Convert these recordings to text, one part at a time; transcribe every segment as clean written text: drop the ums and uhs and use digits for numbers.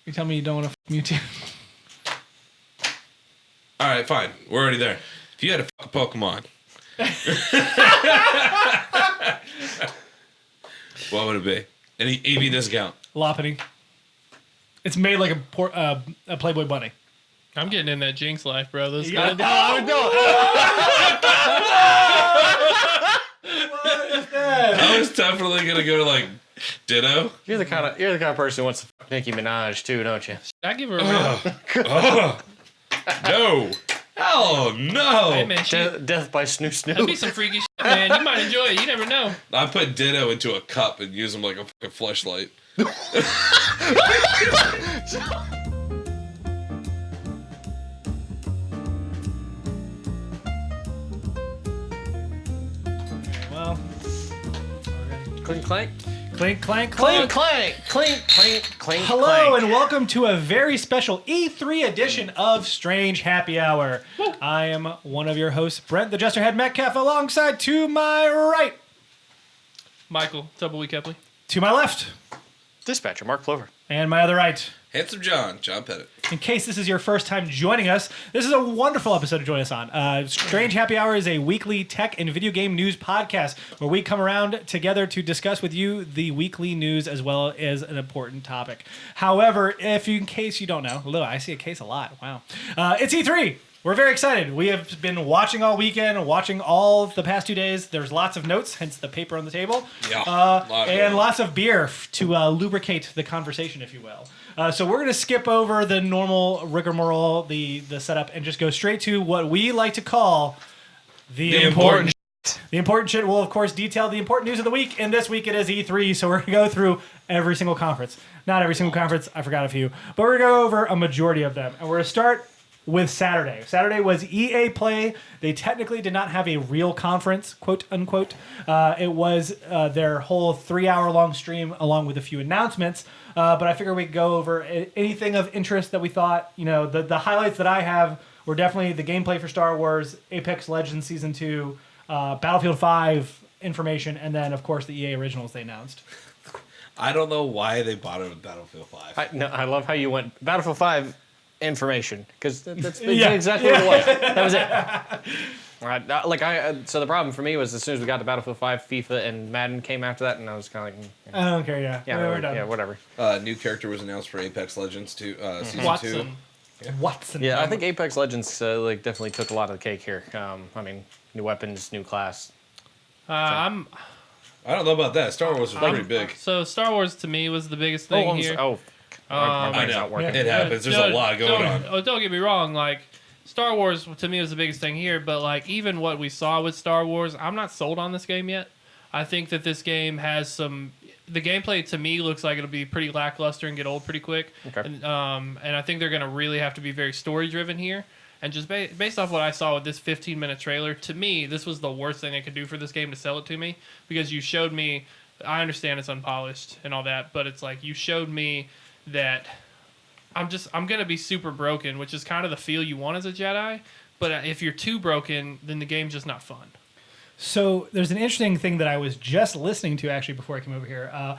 You tell me you don't want to Mewtwo. All right, fine. We're already there. If you had to fuck a Pokemon, what would it be? Any AV discount? Lopunny. It's made like a Playboy bunny. I'm getting in that Jinx life, bro. That's Yeah. good. I was definitely gonna go to like Ditto. You're the kind of person who wants to fuck Nicki Minaj too, don't you? I give her a real. Oh, no. Hell no. Hey, man, Death by Snoo that'd be Snoo. some freaky shit, man. You might enjoy it. You never know. I put Ditto into a cup and use him like a fucking fleshlight. Well, Clink clank. clink, clank, Clink clink. clank. Clink clink clink. Hello clank. and welcome to a very special E3 edition of Strange Happy Hour. I am one of your hosts, Brent the Jesterhead Metcalf, alongside to my right, Michael, Tumbleweed Kepley. to my left, Dispatcher Mark Plover. and my other right. Handsome John Pettit. In case this is your first time joining us, this is a wonderful episode to join us on. Strange Happy Hour is a weekly tech and video game news podcast where we come around together to discuss with you the weekly news as well as an important topic. However, in case you don't know, look, I see a case a lot. Wow. It's E3. We're very excited. We have been watching all weekend, watching all the past 2 days. There's lots of notes, hence the paper on the table. Yeah, And lots of beer to lubricate the conversation, if you will. So we're going to skip over the normal rigmarole, the setup, and just go straight to what we like to call the important shit. The important shit will, of course, detail the important news of the week. And this week it is E3, so we're going to go through every single conference. Not every single conference. I forgot a few. But we're going to go over a majority of them. And we're going to start with Saturday. Saturday was EA Play. They technically did not have a real conference, quote unquote. It was their whole 3-hour long stream along with a few announcements. But I figured we'd go over anything of interest that we thought, the highlights that I have were definitely the gameplay for Star Wars, Apex Legends Season 2, Battlefield 5 information, and then, of course, the EA originals they announced. I don't know why they bought it with Battlefield 5. I love how you went Battlefield 5 information because that's Yeah. exactly what it was. That was it. Right, so the problem for me was as soon as we got to Battlefield 5, FIFA and Madden came after that, and I was kind of like, I don't care, we're done. yeah, whatever. New character was announced for Apex Legends 2, Season 2. Watson. Watson. Yeah, I think Apex Legends definitely took a lot of the cake here. New weapons, new class. I don't know about that. Star Wars was pretty big. So Star Wars to me was the biggest thing here. My brain's I know. not working. It happens. There's a lot going on. Oh, don't get me wrong. Like Star Wars to me was the biggest thing here, but like even what we saw with Star Wars, I'm not sold on this game yet. I think that this game has some. The gameplay to me looks like it'll be pretty lackluster and get old pretty quick. Okay. And I think they're gonna really have to be very story driven here. And just based off what I saw with this 15-minute trailer, to me, this was the worst thing they could do for this game to sell it to me because you showed me. I understand it's unpolished and all that, but it's like you showed me that I'm gonna be super broken, which is kind of the feel you want as a Jedi. But if you're too broken, then the game's just not fun. So there's an interesting thing that I was just listening to actually before I came over here.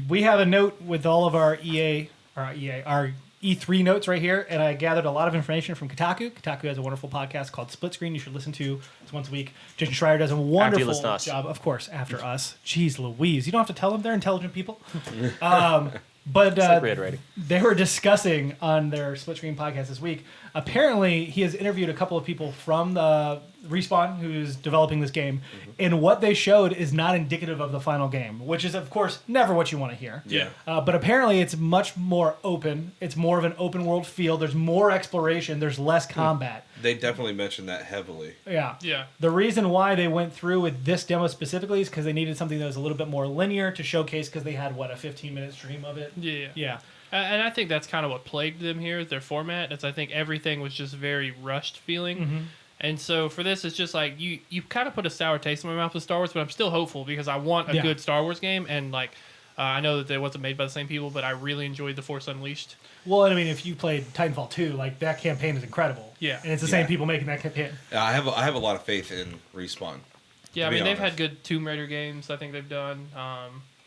We have a note with all of our our E3 notes right here, and I gathered a lot of information from Kotaku. Kotaku has a wonderful podcast called Split Screen. You should listen to. It's once a week. Jason Schreier does a wonderful listen to us. job, of course, after us. Jeez Louise, you don't have to tell them they're intelligent people. But like reiterating. they were discussing on their Split Screen podcast this week. Apparently, he has interviewed a couple of people from the Respawn who's developing this game, and what they showed is not indicative of the final game, which is, of course, never what you want to hear. Yeah. But apparently, it's much more open. It's more of an open world feel. There's more exploration. There's less combat. They definitely mentioned that heavily. Yeah. Yeah. The reason why they went through with this demo specifically is because they needed something that was a little bit more linear to showcase because they had, a 15-minute stream of it? Yeah. Yeah. And I think that's kind of what plagued them here, their format. It's I think everything was just very rushed feeling. And so for this, it's just like you kind of put a sour taste in my mouth with Star Wars, but I'm still hopeful because I want a good Star Wars game. And like I know that it wasn't made by the same people, but I really enjoyed The Force Unleashed. Well, I mean, if you played Titanfall 2, that campaign is incredible. Yeah. And it's the same people making that campaign. I have a lot of faith in Respawn. Yeah, I be mean, they've honest. had good Tomb Raider games I think they've done.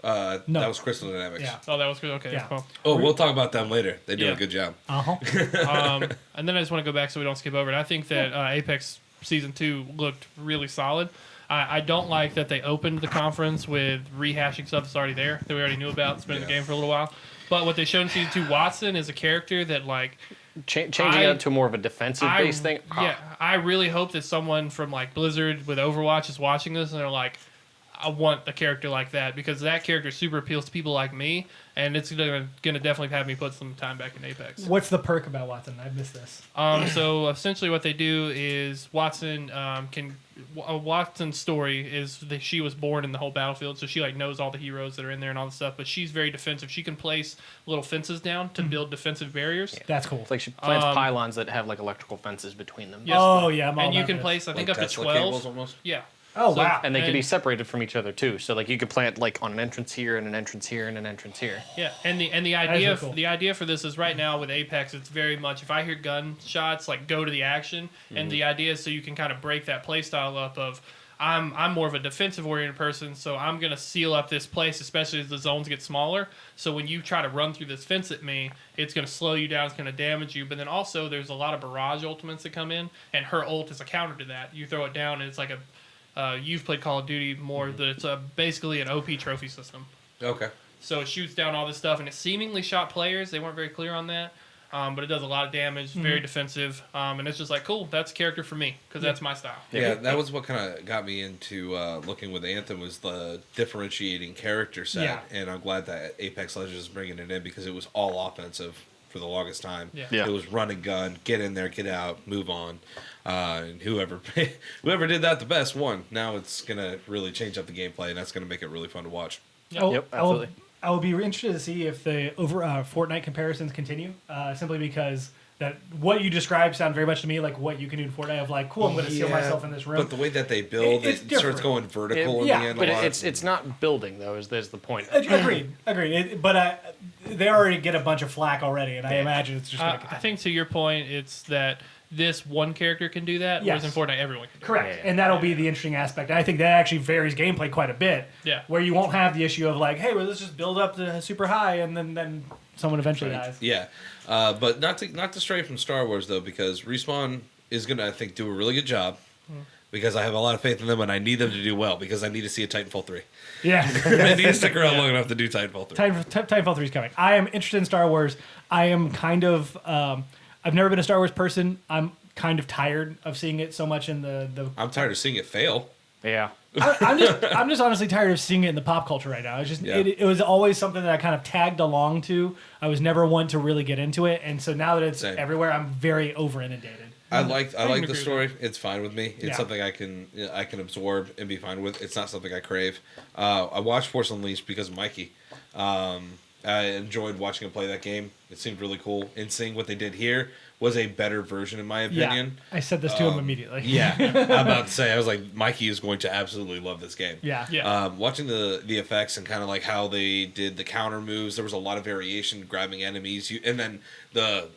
No. That was Crystal Dynamics. Yeah. Oh, that was good. Okay. Yeah. Well, Oh, we'll talk about them later. They do Yeah. a good job. and then I just want to go back so we don't skip over it. I think that Apex Season 2 looked really solid. I don't like that they opened the conference with rehashing stuff that's already there that we already knew about. It's been in the Yeah. game for a little while. But what they showed in Season 2, Watson is a character that, like, Changing it up to more of a defensive based thing. Yeah, I really hope that someone from, like, Blizzard with Overwatch is watching this and they're like, I want a character like that, because that character super appeals to people like me, and it's gonna definitely have me put some time back in Apex. What's the perk about Watson? I missed this. So essentially, what they do is Watson Watson's story is that she was born in the whole battlefield, so she like knows all the heroes that are in there and all the stuff. But she's very defensive. She can place little fences down to build defensive barriers. That's cool. It's like she plants pylons that have like electrical fences between them. Yes. Oh yeah, I'm all And you about can this. place, I think, Like up to Tesla 12. cables almost. Yeah. Oh So- wow. And they can be separated from each other too. So like you could plant like on an entrance here and an entrance here and an entrance here. Yeah, and the is idea really cool. the idea for this is right now with Apex, it's very much if I hear gunshots, like go to the action, and the idea is so you can kind of break that play style up of I'm more of a defensive oriented person, so I'm gonna seal up this place, especially as the zones get smaller. So when you try to run through this fence at me, it's gonna slow you down, it's gonna damage you. But then also there's a lot of barrage ultimates that come in, and her ult is a counter to that. You throw it down, and it's like a you've played Call of Duty more. That it's basically an OP trophy system. Okay. So it shoots down all this stuff, and it seemingly shot players. They weren't very clear on that, but it does a lot of damage. Very defensive, and it's just like cool. That's a character for me because that's my style. Yeah, that was what kind of got me into looking with Anthem was the differentiating character set, Yeah. and I'm glad that Apex Legends is bringing it in because it was all offensive for the longest time. Yeah. It was run and gun, get in there, get out, move on, and whoever did that the best won. Now it's gonna really change up the gameplay, and that's gonna make it really fun to watch. Oh, Yep, I will- absolutely. I will be interested to see if the Fortnite comparisons continue. Simply because that what you described sound very much to me like what you can do in Fortnite. Of like, cool, I'm going to seal myself in this room. But the way that they build, It's it different. starts going vertical in yeah, the end. But a lot. it's not building though. Is the point? Agreed. But they already get a bunch of flack already, and I imagine it's just going to I continue. think to your point, it's that this one character can do that, Yes. whereas in Fortnite everyone can do Correct, Yeah. and that'll be the interesting aspect. I think that actually varies gameplay quite a bit. Yeah. Where you won't have the issue of like, hey, well, let's just build up to super high, and then someone eventually dies. Yeah, but not to stray from Star Wars though, because Respawn is gonna, I think, do a really good job. Because I have a lot of faith in them, and I need them to do well. Because I need to see a Titanfall 3. Yeah. I need to stick around long enough to do Titanfall 3. Titanfall 3 is coming. I am interested in Star Wars. I am kind of. I've never been a Star Wars person. I'm kind of tired of seeing it so much in the. I'm tired of seeing it fail. Yeah. I'm just honestly tired of seeing it in the pop culture right now. It's just Yeah. it was always something that I kind of tagged along to. I was never one to really get into it, and so now that it's Same. everywhere, I'm very over inundated. I like agree the with story. It's fine with me. It's Yeah. something I can absorb and be fine with. It's not something I crave. I watched Force Unleashed because of Mikey. I enjoyed watching him play that game. It seemed really cool. And seeing what they did here was a better version, in my opinion. Yeah, I said this to him immediately. Yeah, I'm about to say. I was like, Mikey is going to absolutely love this game. Yeah. Yeah. Watching the effects and kind of like how they did the counter moves, there was a lot of variation grabbing enemies. And then the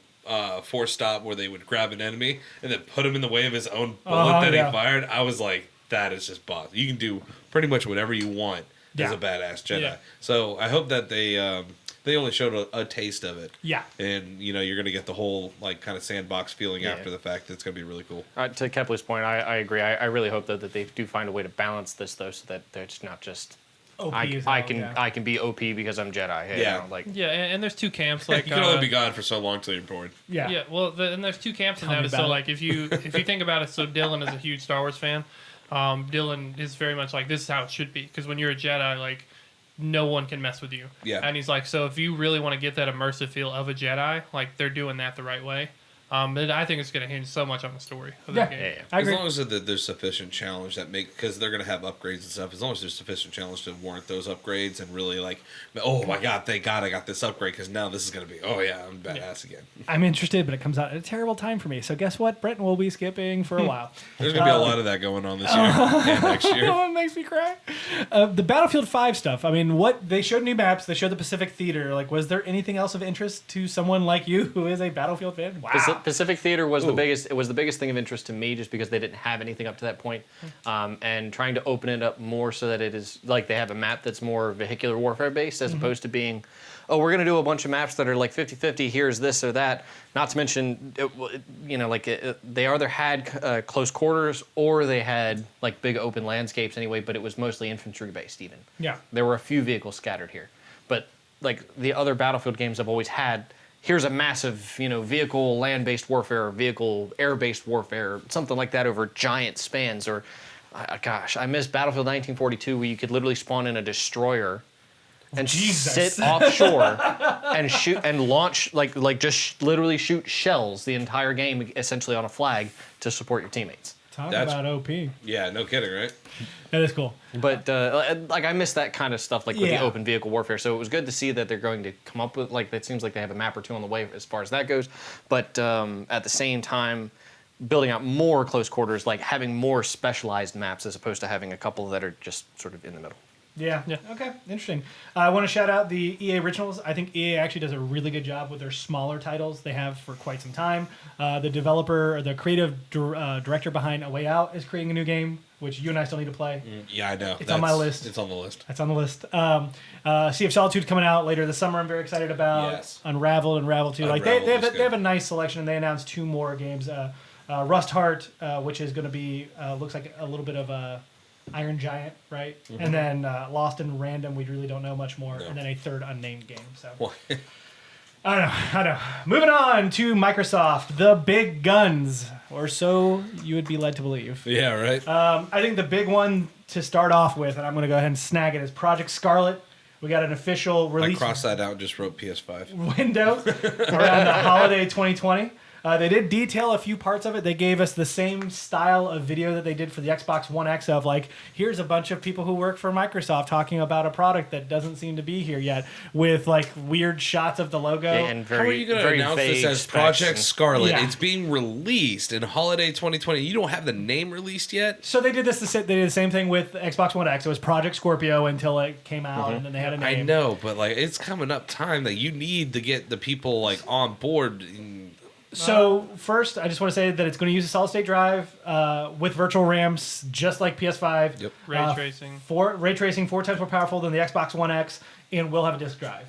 force stop where they would grab an enemy and then put him in the way of his own bullet that yeah. he fired. I was like, that is just boss. You can do pretty much whatever you want as Yeah. a badass Jedi. Yeah. So I hope that they only showed a taste of it. Yeah. And you're gonna get the whole like kind of sandbox feeling Yeah. after the fact. It's gonna be really cool. To Kepler's point, I agree. I really hope that they do find a way to balance this though, so that it's not just OP I as hell, can yeah. I can be OP because I'm Jedi. Hey, Yeah. you know, like yeah, and there's two camps. Like You can only be God for so long till you're born. Yeah. Yeah, well, and there's two camps in Tell that. me So, about it. like, if you think about it, so Dylan is a huge Star Wars fan. Dylan is very much like this is how it should be because when you're a Jedi, like, no one can mess with you. Yeah. And he's like, so if you really want to get that immersive feel of a Jedi, like, they're doing that the right way. But I think it's going to hinge so much on the story of that Yeah. game. yeah. I As agree. long as there's sufficient challenge because they're going to have upgrades and stuff. As long as there's sufficient challenge to warrant those upgrades and really like, oh my God, thank God I got this upgrade because now this is going to be, oh yeah, I'm badass again. I'm interested, but it comes out at a terrible time for me. So guess what? Brenton will be skipping for a while. There's going to be a lot of that going on this year and next year. Oh, it makes me cry. The Battlefield 5 stuff. I mean, what they showed new maps. They showed the Pacific Theater. Like, was there anything else of interest to someone like you who is a Battlefield fan? Wow. Pacific Theater was the biggest. It was the biggest thing of interest to me, just because they didn't have anything up to that point, and trying to open it up more so that it is like they have a map that's more vehicular warfare based, as opposed to being, oh, we're gonna do a bunch of maps that are like 50-50. Here's this or that. Not to mention, they either had close quarters or they had like big open landscapes anyway, but it was mostly infantry based. Even there were a few vehicles scattered here, but like the other Battlefield games I've always had. Here's a massive, vehicle land-based warfare, vehicle air-based warfare, something like that over giant spans. Or, gosh, I miss Battlefield 1942, where you could literally spawn in a destroyer and sit offshore and shoot and launch, just literally shoot shells the entire game, essentially on a flag to support your teammates. Talk That's- about OP. Yeah, no kidding, right? That is cool. But I miss that kind of stuff, with the Yeah. open vehicle warfare. So it was good to see that they're going to come up with it seems like they have a map or two on the way as far as that goes. But at the same time, building out more close quarters, like having more specialized maps as opposed to having a couple that are just sort of in the middle. Yeah. Okay. Interesting. I want to shout out the EA Originals. I think EA actually does a really good job with their smaller titles they have for quite some time. The developer, or the creative director behind A Way Out, is creating a new game, which you and I still need to play. Yeah, I know. It's on my list. It's on the list. That's on the list. Sea of Solitude coming out later this summer. I'm very excited about. Yes. Unraveled and Ravel 2. Like they Unraveled was have good. a nice selection, and they announced 2 more games. Rust Heart, which is going to be looks like a little bit of a Iron Giant, right? Mm-hmm. And then Lost in Random, we really don't know much more. No. And then a third unnamed game. So Well, I don't know. Moving on to Microsoft, the big guns, or so you would be led to believe. yeah, right. I think the big one to start off with, and I'm going to go ahead and snag it, is Project Scarlet. We got an official I release crossed that out and just wrote PS5. window around the holiday 2020. They did detail a few parts of it. They gave us the same style of video that they did for the Xbox One X of like, here's a bunch of people who work for Microsoft talking about a product that doesn't seem to be here yet, with like weird shots of the logo. And How are you going to very announce this vague as specs Project and- Scarlet? Yeah. It's being released in holiday 2020. You don't have the name released yet? So they did they did the same thing with Xbox One X. It was Project Scorpio until it came out, and then they had a name. I know, but like it's coming up time that you need to get the people like on board. So first, I just want to say that it's going to use a solid state drive with virtual RAMs, just like PS5. Yep. Ray tracing. Ray tracing 4 times more powerful than the Xbox One X, and will have a disk drive.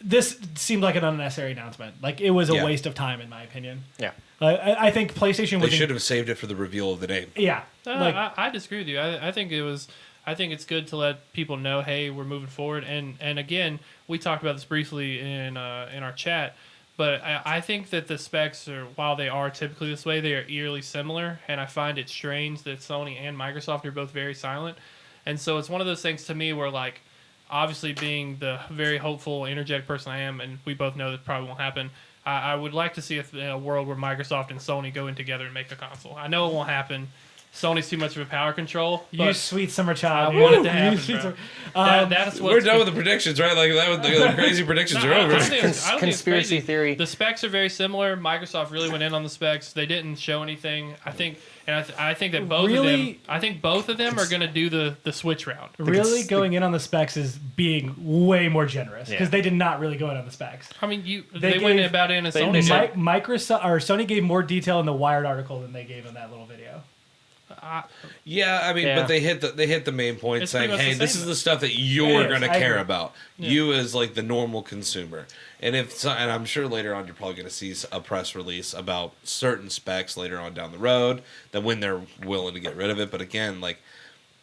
This seemed like an unnecessary announcement. Like it was a Yeah. waste of time, in my opinion. Yeah. I think PlayStation They was. should have saved it for the reveal of the name. Yeah. Like, I disagree with you. I think it was. I think it's good to let people know, hey, we're moving forward. And again, we talked about this briefly in our chat. But I think that the specs are, while they are typically this way, they are eerily similar. And I find it strange that Sony and Microsoft are both very silent. And so it's one of those things to me where, like, obviously being the very hopeful, energetic person I am, and we both know that probably won't happen, I would like to see a world where Microsoft and Sony go in together and make the console. I know it won't happen. Sony's too much of a power control. you But sweet summer child. I want it to You happen, sweet bro. summer- That's We're done with the predictions, right? Like that, the crazy predictions are over. I don't think it's Conspiracy crazy. theory. The specs are very similar. Microsoft really went in on the specs. They didn't show anything. I think, and I think that both of them. Really? I think both of them are going to do the switch round. Really going in on the specs is being way more generous because Yeah. they did not really go in on the specs. I mean, They they went gave- about it in a they Sony. did. said, Microsoft or Sony gave more detail in the Wired article than they gave in that little video. Yeah, I mean, Yeah. but they hit the main point, It's saying, pretty much "Hey, the this same, is though. the stuff that It you're is, going to I care agree. about. You as like the normal consumer." And and I'm sure later on you're probably going to see a press release about certain specs later on down the road that when they're willing to get rid of it. But again, like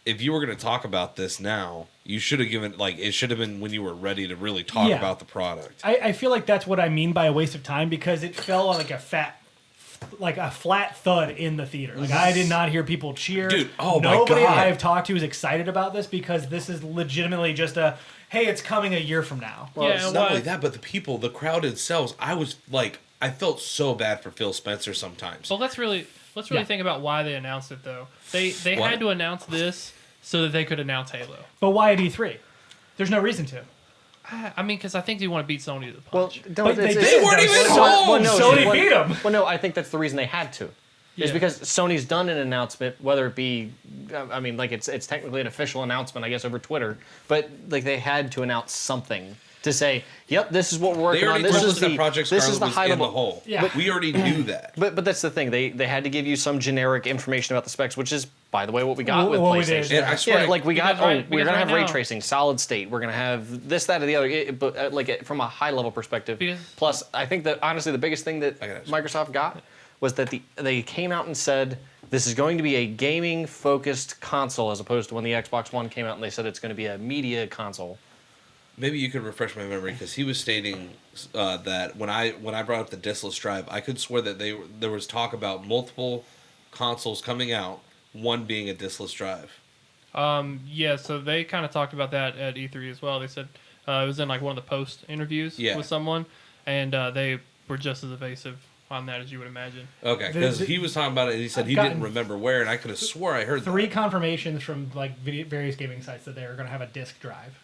if you were going to talk about this now, you should have given it should have been when you were ready to really talk Yeah. about the product. I feel like that's what I mean by a waste of time because it fell like a flat thud in the theater. Like I did not hear people cheer. Dude, oh my Nobody God. I've talked to is excited about this because this is legitimately just hey, it's coming a year from now. Well, Yeah, it's and not why- only that, but the crowd themselves. I felt so bad for Phil Spencer sometimes. Well, let's really Yeah. think about why they announced it though. They What? had to announce this so that they could announce Halo. But why at E3? There's no reason to. I mean, because I think they want to beat Sony to the Well, punch. no, But it's- They weren't even home! Sony beat 'em. Well, no, I think that's the reason they had to. Is Yeah. because Sony's done an announcement, whether it be, I mean, like it's technically an official announcement, I guess, over Twitter, but like they had to announce something to say, "Yep, this is what we're They working on. already This told is us that the Project this Scarlet is the was high in level." the hole. Yeah. We already knew that. But that's the thing. They had to give you some generic information about the specs, which is, by the way, what we got with What we did. PlayStation. And I swear, Yeah, like we got. Because right- we're because gonna right have ray now- tracing, solid state. We're gonna have this, that, or the other. But from a high level perspective. Because- Plus, I think that honestly, the biggest thing that I got it. Microsoft got was that they came out and said this is going to be a gaming focused console, as opposed to when the Xbox One came out and they said it's going to be a media console. maybe you could refresh my memory because he was stating that when I brought up the diskless drive, I could swear that there was talk about multiple consoles coming out, one being a diskless drive. Yeah, so they kind of talked about that at E3 as well. They said it was in like one of the post interviews Yeah. with someone, and they were just as evasive on that as you would imagine. Okay, The- because the- he was talking about it and he said I've he didn't gotten remember where, and I could have swore I heard 3 that. confirmations from like various gaming sites that they're going to have a disk drive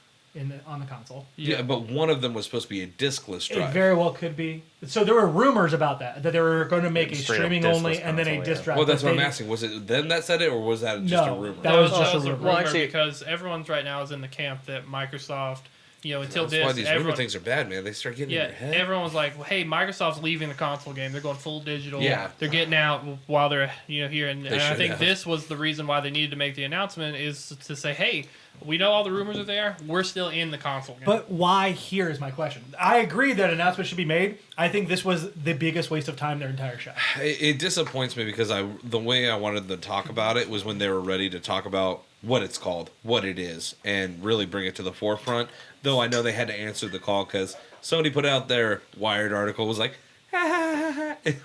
on the console. Yeah, but one of them was supposed to be a diskless It drive. very well could be. So there were rumors about that they were going to make a Straight up streaming diskless only and then a console, disk yeah. drive. Well, that's but what I'm they- asking. Was it them that said it, or was that just No, a rumor? that was just a a rumor. rumor Well, actually- because everyone's right now is in the camp that Microsoft, until That's why this, these rumor everyone, things are bad, man. They start getting in yeah, your head. everyone was like, well, "Hey, Microsoft's leaving the console game. They're going full digital. Yeah. They're getting out while they're here." And I should think have. this was the reason why they needed to make the announcement is to say, "Hey, we know all the rumors are there. We're still in the console game." But why here is my question. I agree that an announcement should be made. I think this was the biggest waste of time their entire show. It disappoints me because the way I wanted to talk about it was when they were ready to talk about what it's called, what it is, and really bring it to the forefront. Though I know they had to answer the call because Sony put out their Wired article was like,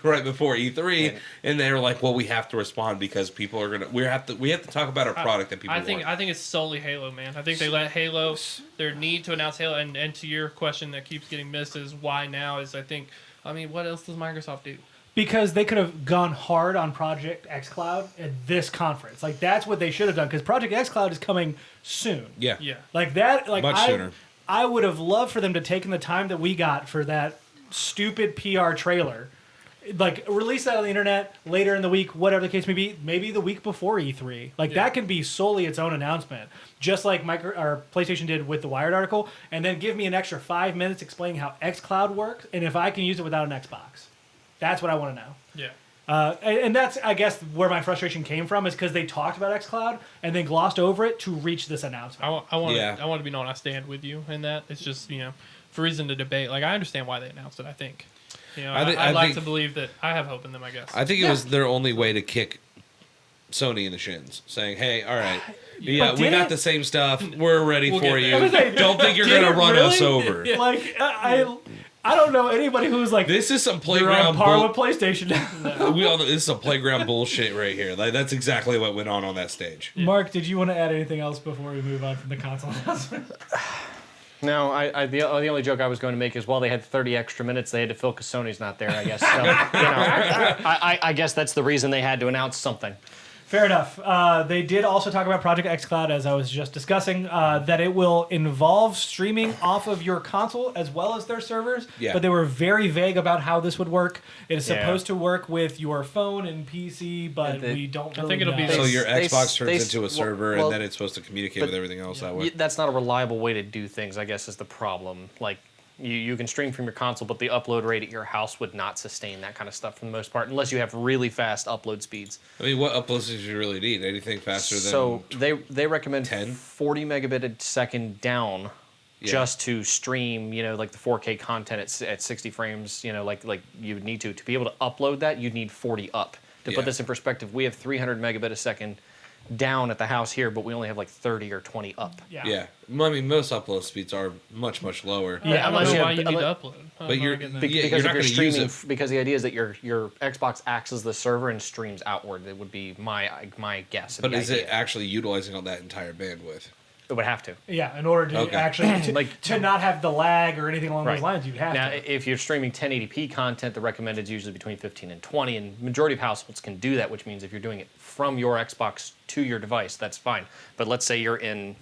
right before E3, and they were like, "Well, we have to respond because people are gonna we have to talk about our product that people I think want." I think it's solely Halo, man. I think they let Halo their need to announce Halo, and to your question that keeps getting missed is why now is I mean, what else does Microsoft do? Because they could have gone hard on Project xCloud at this conference. Like, that's what they should have done. Because Project xCloud is coming soon. yeah, Yeah. Like that. Like Much sooner. I would have loved for them to take in the time that we got for that stupid PR trailer. Like, release that on the internet later in the week, whatever the case may be. Maybe the week before E3. Like, Yeah. that can be solely its own announcement, just like PlayStation did with the Wired article. And then give me an extra 5 minutes explaining how xCloud works and if I can use it without an Xbox. That's what I want to know. Yeah. And that's, I guess, where my frustration came from is because they talked about xCloud and then glossed over it to reach this announcement. I want Yeah. to be known. I stand with you in that. It's just for reason to debate. Like I understand why they announced it. I think. I'd like to believe that I have hope in them. I guess. I think it was their only way to kick Sony in the shins, saying, "Hey, all right, yeah, But we did got it- the same stuff. We're ready We'll for get you. there. I was like, Don't think you're did gonna it run us really? over." Like, I don't know anybody who's like, This is some they're playground on par bull- with PlayStation. this is some playground bullshit right here. Like that's exactly what went on that stage. Mark, did you want to add anything else before we move on from the console announcement? No, the only joke I was going to make is while they had 30 extra minutes, they had to fill because Sony's not there. I guess. So, I guess that's the reason they had to announce something. Fair enough. They did also talk about Project xCloud, as I was just discussing, that it will involve streaming off of your console as well as their servers. Yeah. But they were very vague about how this would work. It is Yeah. supposed to work with your phone and PC, but Yeah, we don't I really think it'll be know. So They- your they- Xbox turns they- into a server, well, and then it's supposed to communicate but- with everything else that way. That's not a reliable way to do things, I guess, is the problem. Like, you can stream from your console, but the upload rate at your house would not sustain that kind of stuff for the most part, unless you have really fast upload speeds. I mean, what uploads do you really need? Anything faster than? So they recommend 10? 40 megabit a second down Yeah. just to stream, like the 4K content at 60 frames, like you would need to be able to upload that, you'd need 40 up. To Yeah. put this in perspective, we have 300 megabit a second down at the house here, but we only have like 30 or 20 up. yeah, I mean, most upload speeds are much lower. Yeah, I don't unless know you why have- you need to unless- upload. I'm But not you're- getting that. but yeah, Because you're if not you're gonna use streaming, it. because the idea is that your Xbox acts as the server and streams outward. It would be my guess. But the is it idea. actually utilizing all that entire bandwidth? It would have to. Yeah, in order to Okay. actually Like- to not have the lag or anything along those Right. lines, you'd have Now, to. if you're streaming 1080p content, the recommended is usually between 15 and 20, and majority of households can do that, which means if you're doing it from your Xbox to your device, that's fine. But let's say you're in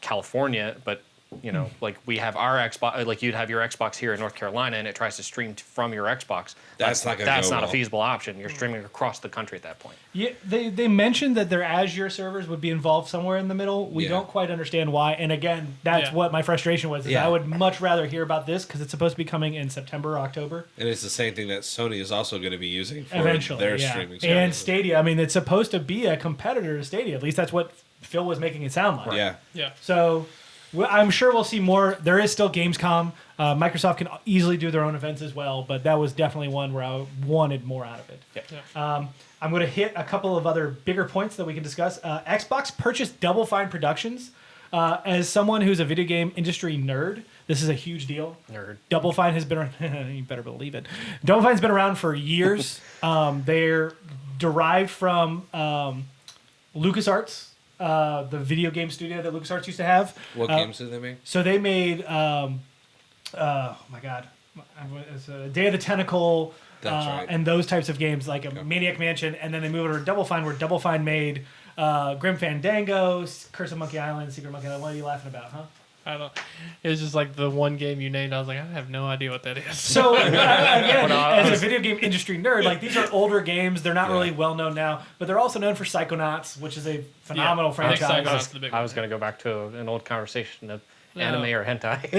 California, but You know, like we have our Xbox, like you'd have your Xbox here in North Carolina, and it tries to stream from your Xbox. That's not gonna That's go not a well. feasible option. You're streaming across the country at that point. Yeah, they mentioned that their Azure servers would be involved somewhere in the middle. We Yeah. don't quite understand why. And again, that's Yeah. what my frustration was. Is Yeah. I would much rather hear about this because it's supposed to be coming in September, October. And it's the same thing that Sony is also going to be using for Eventually, their yeah. streaming And services. Stadia. I mean, it's supposed to be a competitor to Stadia. At least that's what Phil was making it sound like. Yeah. Yeah. So I'm sure we'll see more. There is still Gamescom. Microsoft can easily do their own events as well, but that was definitely one where I wanted more out of it. Yeah. I'm going to hit a couple of other bigger points that we can discuss. Xbox purchased Double Fine Productions. As someone who's a video game industry nerd, this is a huge deal. Nerd. Double Fine has been around, you better believe it. Double Fine's been around for years. They're derived from LucasArts, the video game studio that LucasArts used to have. What games did they make? So they made, oh my God, it's Day of the Tentacle, That's right. and those types of games like a Maniac Mansion, and then they moved over to Double Fine, where Double Fine made Grim Fandango, Curse of Monkey Island, Secret Monkey Island. What are you laughing about, huh? I don't. It was just like the one game you named. I was like, I have no idea what that is. So again, as a video game industry nerd, like these are older games. They're not Yeah. really well known now, but they're also known for Psychonauts, which is a phenomenal I think franchise. Psychonauts is the big I one. was going to go back to an old conversation of No. anime or hentai.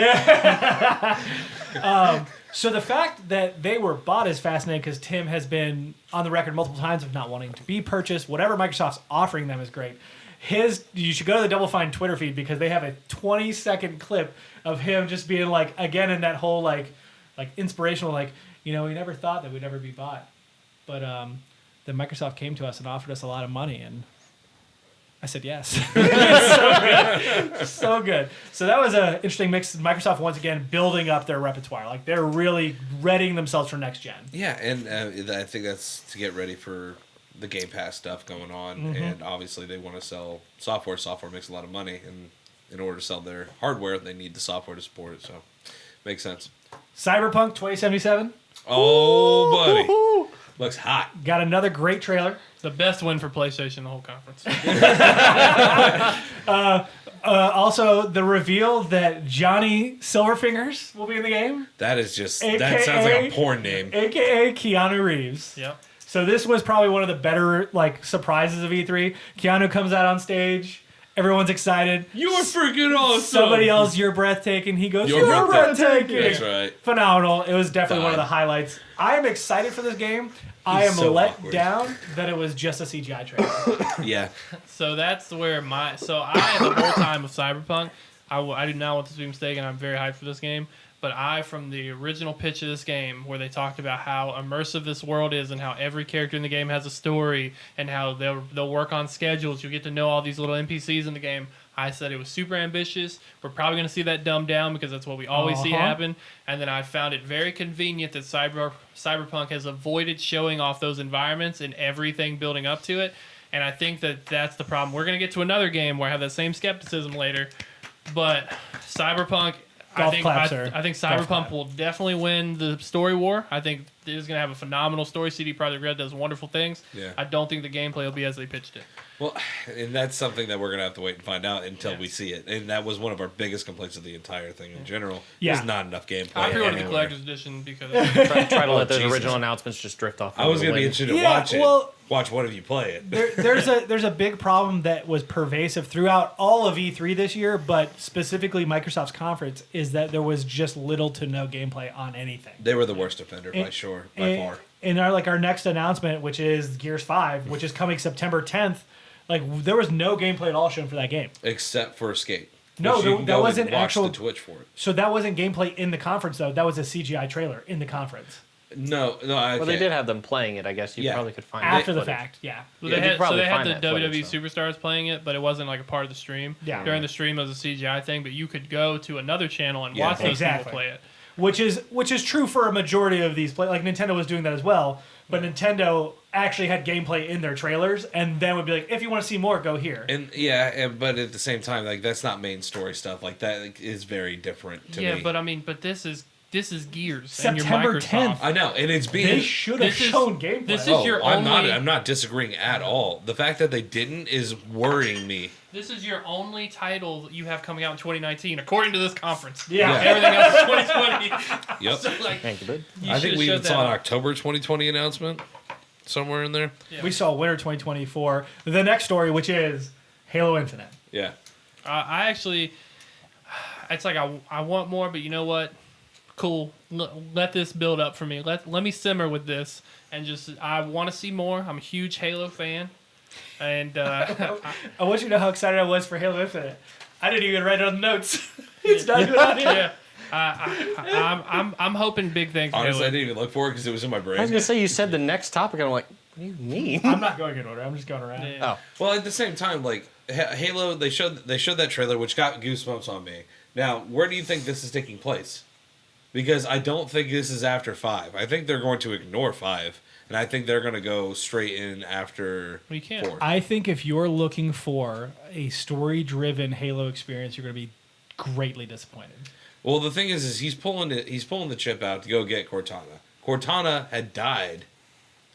So the fact that they were bought is fascinating because Tim has been on the record multiple times of not wanting to be purchased. Whatever Microsoft's offering them is great. You should go to the Double Fine Twitter feed because they have a 20-second clip of him just being like, again, in that whole like inspirational, like, we never thought that we'd ever be bought, but then Microsoft came to us and offered us a lot of money, and I said yes. So good. So good. So that was an interesting mix. Microsoft once again building up their repertoire. Like they're really readying themselves for next gen. Yeah, and I think that's to get ready for the Game Pass stuff going on, and obviously they want to sell software. Software makes a lot of money, and in order to sell their hardware, they need the software to support it. So, makes sense. Cyberpunk 2077 Oh, buddy, looks hot. got another great trailer. The best win for PlayStation the whole conference. Also, the reveal that Johnny Silverfingers will be in the game, That is just AKA that sounds like a porn name. aka Keanu Reeves. Yep. So this was probably one of the better surprises of E3. Keanu comes out on stage. Everyone's excited. You are freaking awesome. Somebody else, you're breathtaking. He goes, You're you're breathtaking. That's right. Phenomenal. It was definitely one of the Fine. highlights. I am excited for this game. I am so let awkward. down that it was just a CGI trailer. Yeah, So that's where the whole time with Cyberpunk, I do not want this to be mistaken. I'm very hyped for this game. But from the original pitch of this game, where they talked about how immersive this world is and how every character in the game has a story and how they'll work on schedules, you'll get to know all these little NPCs in the game. I said it was super ambitious. We're probably going to see that dumbed down because that's what we always see happen. And then I found it very convenient that Cyberpunk has avoided showing off those environments and everything building up to it. And I think that's the problem. We're going to get to another game where I have that same skepticism later. But Cyberpunk... I think Cyberpunk will definitely win the story war. I think it is going to have a phenomenal story. CD Projekt Red does wonderful things. Yeah. I don't think the gameplay will be as they pitched it. well, and that's something that we're gonna have to wait and find out until Yeah. we see it. And that was one of our biggest complaints of the entire thing in general. Yeah. There's not enough gameplay. I pre-ordered the anywhere. collector's edition because Try to let those Jesus. original announcements just drift off. I was into the gonna be wind. interested to Yeah, watch it. well- Watch one of you play it. There's a big problem that was pervasive throughout all of E3 this year, but specifically Microsoft's conference, is that there was just little to no gameplay on anything. They were the worst offender by far. In our next announcement, which is Gears 5, which is coming September 10th, there was no gameplay at all shown for that game. Except for Escape. No, Which you can that go and wasn't watch actual- the Twitch for it. So that wasn't gameplay in the conference, though. That was a CGI trailer in the conference. No, I Well, they did have them playing it. I guess you Yeah. probably could find After that the footage. fact, yeah. So Yeah, they you had, probably so they had find the that WWE footage, Superstars playing it, but it wasn't like a part of the stream. Yeah. During the stream, it was a CGI thing, but you could go to another channel and Yeah, watch those exactly. people play it. Which is true for a majority of these play. Like Nintendo was doing that as well, but Nintendo actually had gameplay in their trailers, and then would be like, if you want to see more, go here. And but at the same time, that's not main story stuff. That is very different to me. Yeah, but I mean, but this is this is Gears September and you're Microsoft. 10th. I know, and it's being. They should have This is- shown gameplay. this is your only- I'm not disagreeing at all. The fact that they didn't is worrying me. This is your only title that you have coming out in 2019, according to this conference. Yeah. Everything else is 2020. Yep. So, like, Thank you, bud. you I think should've we even showed saw an that. October 2020 announcement somewhere in there. Yeah. We saw winter 2024. The next story, which is Halo Infinite. Yeah. I actually, it's like I want more, but you know what? Cool. Let this build up for me. Let me simmer with this, and just I want to see more. I'm a huge Halo fan, and I want you to know how excited I was for Halo Infinite. I didn't even write it on the notes. It's not even on here. yeah. I'm hoping big things. for Honestly, I Halo. didn't even look for it because it was in my I was brain. gonna say you said the next topic, and I'm like, what do you mean? I'm not going in order. I'm just going around. Yeah. Oh, Well, at the same time, like Halo, they showed that trailer, which got goosebumps on me. Now, where do you think this is taking place? Because I don't think this is after 5. I think they're going to ignore 5, and I think they're going to go straight in after We can't. 4. I think if you're looking for a story-driven Halo experience, you're going to be greatly disappointed. Well, the thing is he's pulling the chip out to go get Cortana. Cortana had died,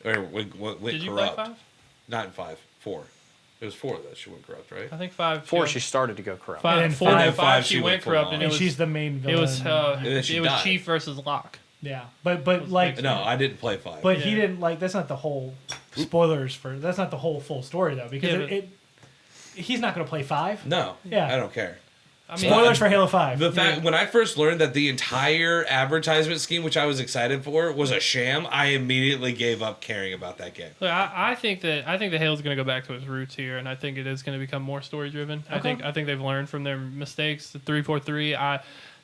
or went Did you corrupt. play 5? Not in 5, 4. It was 4 that she went corrupt, right? I think 5. 4, yeah. she started to go corrupt. Five, And four, then and 5, she went full corrupt, on. and And it was she's the main villain. it was And then she it was died. Chief versus Locke. yeah, but like big. No, I didn't play 5. but he Yeah. didn't like. That's not the whole spoilers for. That's not the whole full story though, because Yeah, but- he's not going to play 5. No, Yeah. I don't care. I mean, Spoilers for Halo 5. The fact when I first learned that the entire advertisement scheme, which I was excited for, was a sham, I immediately gave up caring about that game. look, I think that Halo's going to go back to its roots here, and I think it is going to become more story driven. Okay. I think they've learned from their mistakes. The 343.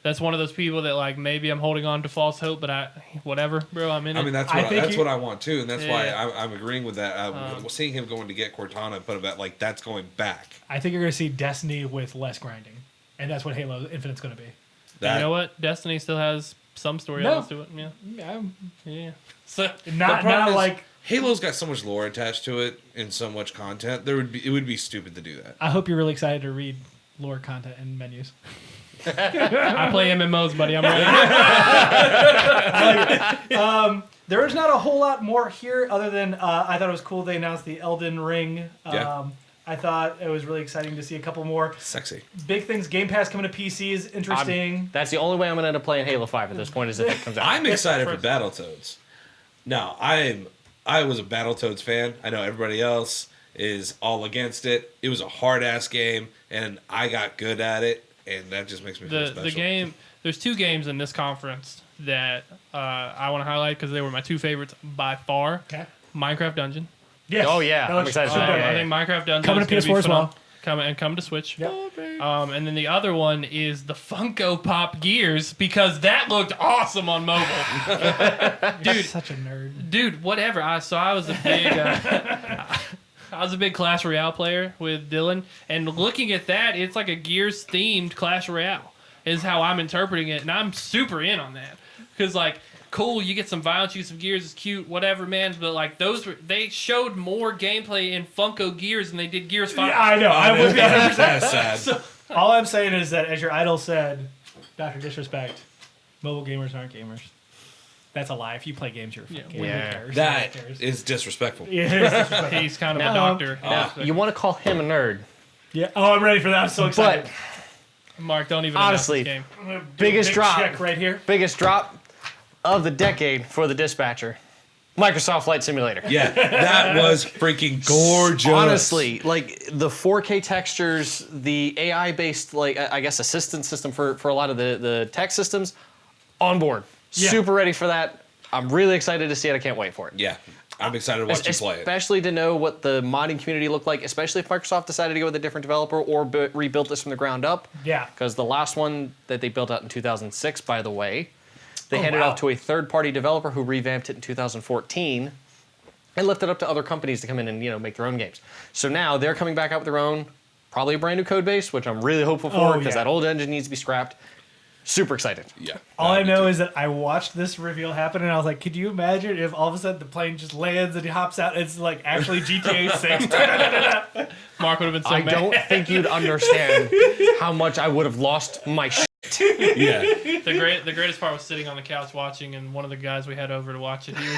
That's one of those people that like maybe I'm holding on to false hope, but whatever, bro. I'm in it. I mean, that's I what think that's you- what I want too, and that's why Yeah. I'm agreeing with that. Seeing him going to get Cortana, but about like that's going back. I think you're going to see Destiny with less grinding, and that's what Halo Infinite's going to be. That you know what? Destiny still has some story No. elements to it. Yeah, Yeah, yeah. So not problem is- like. Halo's got so much lore attached to it and so much content. It would be stupid to do that. I hope you're really excited to read lore content and menus. I play MMOs, buddy. I'm ready. There is not a whole lot more here other than I thought it was cool they announced the Elden Ring. Yeah. I thought it was really exciting to see a couple more Sexy. big things. Game Pass coming to PC is interesting. That's the only way I'm gonna end up playing Halo 5 at this point is if it comes out. I'm excited for first. Battletoads. No, I was a Battletoads fan. I know everybody else is all against it. It was a hard ass game, and I got good at it, and that just makes me feel special. The game. There's 2 games in this conference that I want to highlight because they were my 2 favorites by far. Okay. Minecraft Dungeon. Yes. Oh, yeah. That I'm looks excited for super that. good. Yeah, I yeah. think Minecraft Dungeon Coming is to gonna be PS4 as phenomenal. well. Come to Switch. Yep. And then the other one is the Funko Pop Gears because that looked awesome on mobile. You're such a nerd. Dude, whatever. I was a big I was a big Clash Royale player with Dylan, and looking at that, it's like a Gears themed Clash Royale is how I'm interpreting it, and I'm super in on that because like. Cool, you get some violence, use of Gears, it's cute, whatever, man. But like they showed more gameplay in Funko Gears than they did Gears 5. Yeah, I know. I was That's sad. All I'm saying is that, as your idol said, Dr. Disrespect, mobile gamers aren't gamers. That's a lie. If you play games, you're a fucking gamer. Yeah. Who cares? That Who cares? is disrespectful. Yeah, it is disrespectful. He's kind of Now, a doctor. You want to call him a nerd, Yeah. Oh, I'm ready for that. I'm so excited. but Mark, don't even Honestly, announce this game. biggest Big drop. check right here. biggest drop of the decade for the dispatcher, Microsoft Flight Simulator. Yeah, that was freaking gorgeous. Honestly, like the 4K textures, the AI-based, like I guess, assistance system for a lot of the tech systems, on board. Yeah. Super ready for that. I'm really excited to see it. I can't wait for it. Yeah, I'm excited to watch you play it. Especially to know what the modding community looked like, especially if Microsoft decided to go with a different developer or rebuilt this from the ground up. Yeah. Because the last one that they built out in 2006, by the way, they Oh, handed wow. off to a third-party developer who revamped it in 2014 and left it up to other companies to come in and make their own games. So now they're coming back out with their own, probably a brand new code base, which I'm really hopeful for Oh, because yeah. that old engine needs to be scrapped. Super excited. Yeah. All I know is that I watched this reveal happen, and I was like, could you imagine if all of a sudden the plane just lands and he hops out? It's like actually GTA 6. Mark would have been so I mad. don't think you'd understand how much I would have lost my shit. Yeah. The greatest part was sitting on the couch watching, and one of the guys we had over to watch it, he was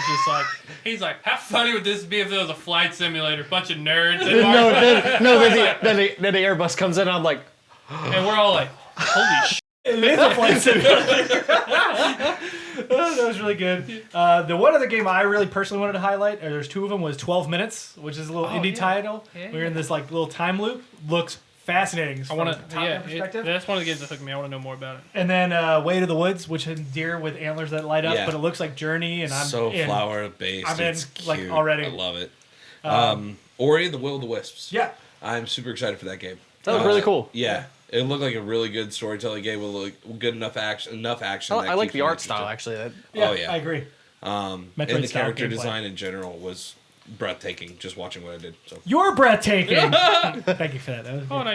just like, how funny would this be if it was a flight simulator, bunch of nerds, and, Then the Airbus comes in, and I'm like, and we're all like, holy shit. It is a flight simulator. Oh, that was really good. The one other game I really personally wanted to highlight, or there's two of them, was 12 Minutes, which is a little indie yeah. title. Yeah, We're in this like little time loop. Looks fascinating I from want a to, top-down perspective. that's one of the games that hooked me. I want to know more about it. And then Way to the Woods, which is deer with antlers that light up, Yeah. but it looks like Journey, and I'm So in. flower based. I'm in, It's cute. like, already. I love it. Ori and the Will of the Wisps. Yeah. I'm super excited for that game. that looked really cool. Yeah. It looked like a really good storytelling game with like good enough action. I That like keeps the me art interested. style, actually. Yeah, Oh, yeah. I agree. And Metroid the style character gameplay. design in general was breathtaking. Just watching what I did. So You're breathtaking. Thank you for that. That was Oh, good. and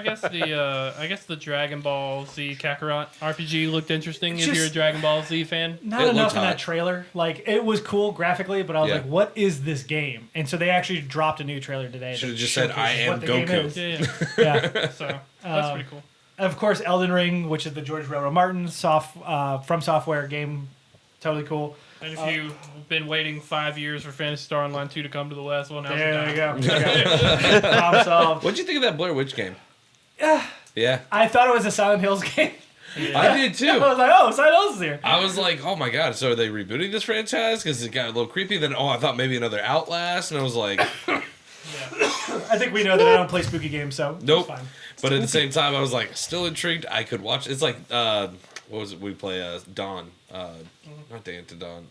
I guess the Dragon Ball Z Kakarot RPG looked interesting if Just- you're a Dragon Ball Z fan. Not It enough looked in that hot. trailer. Like, it was cool graphically, but I was Yeah. like, what is this game? And so they actually dropped a new trailer today. Should have that just said, "I showcases am what the game Goku." is. Yeah. Yeah. So that's pretty cool. Of course, Elden Ring, which is the George R. R. Martin from software game. Totally cool. And if you've been waiting 5 years for Phantasy Star Online 2 to come to the West, well, now's There the you time. go. Okay. Problem solved. what'd you think of that Blair Witch game? Yeah. I thought it was a Silent Hills game. I did I too. was like, oh, Silent Hills is here. I was like, oh my god, so are they rebooting this franchise? Because it got a little creepy. Then, I thought maybe another Outlast. And I was like, I think we know that I don't play spooky games, so nope. it's fine. But at the same time, I was like, still intrigued. I could watch. It's like, what was it? We play Dawn. Not Day into Dawn.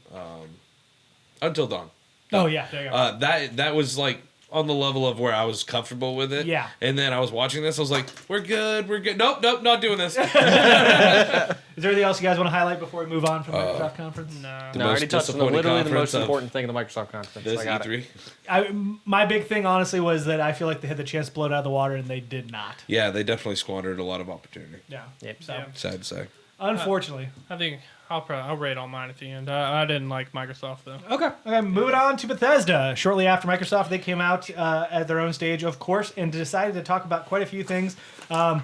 Until Dawn. Oh, yeah, there you go. That was like on the level of where I was comfortable with it. Yeah. And then I was watching this. I was like, we're good. Nope, not doing this. Is there anything else you guys want to highlight before we move on from the Microsoft conference? No. No, I most already touched on disappointing literally the conference most of important thing in the Microsoft conference. This I got it. E3. My big thing, honestly, was that I feel like they had the chance to blow it out of the water, and they did not. Yeah, they definitely squandered a lot of opportunity. Yeah. Yep. So, Yeah. Sad to say. unfortunately. I think I'll rate all mine at the end. I didn't like Microsoft though. Okay. Moving on to Bethesda. Shortly after Microsoft, they came out at their own stage, of course, and decided to talk about quite a few things. I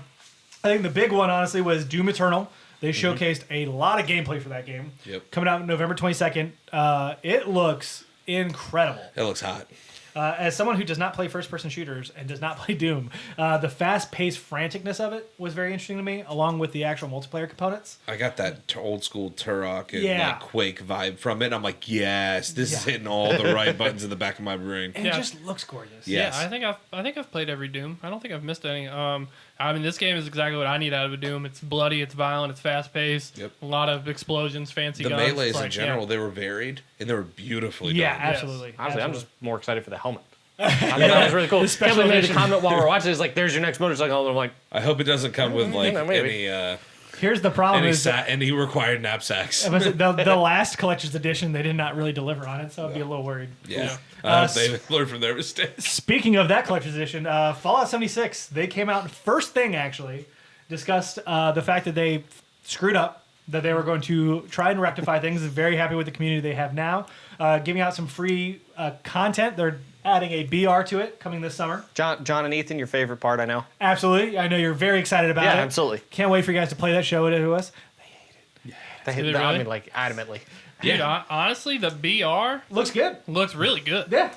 think the big one, honestly, was Doom Eternal. They showcased a lot of gameplay for that game. Yep. Coming out November 22nd. It looks incredible. It looks hot. As someone who does not play first-person shooters and does not play Doom, the fast-paced franticness of it was very interesting to me, along with the actual multiplayer components. I got that old school Turok and Yeah. like Quake vibe from it. I'm like, yes, this is Yeah. hitting all the right buttons in the back of my brain. And Yeah. it just looks gorgeous. Yeah. Yes. Yeah, I think I've played every Doom. I don't think I've missed any. I mean, this game is exactly what I need out of a Doom. It's bloody, it's violent, it's fast paced. Yep. A lot of explosions, fancy The guns. melees It's in like, general, yeah. they were varied and they were beautifully Yeah, done. absolutely. Honestly, I'm Absolutely. just more excited for the helmet. I thought that was really cool. The special Kevin made a edition. comment while we're watching. It's like, "There's your next motorcycle." And I'm like, I hope it doesn't come with like no, maybe. any Here's the problem is any required knapsacks. the last collector's edition, they did not really deliver on it, so I'd be a little worried. Yeah. Uh, They learned from their mistakes. Speaking of that collector's edition, Fallout 76, they came out first thing actually, discussed the fact that they screwed up, that they were going to try and rectify things. Very happy with the community they have now, giving out some free content. They're adding a BR to it coming this summer. John and Ethan, your favorite part, I know. Absolutely, I know you're very excited about it. Yeah, absolutely. Can't wait for you guys to play that show to us. They Did it I really? mean, like adamantly. Dude, honestly, the BR Looks good. looks really good. Yeah.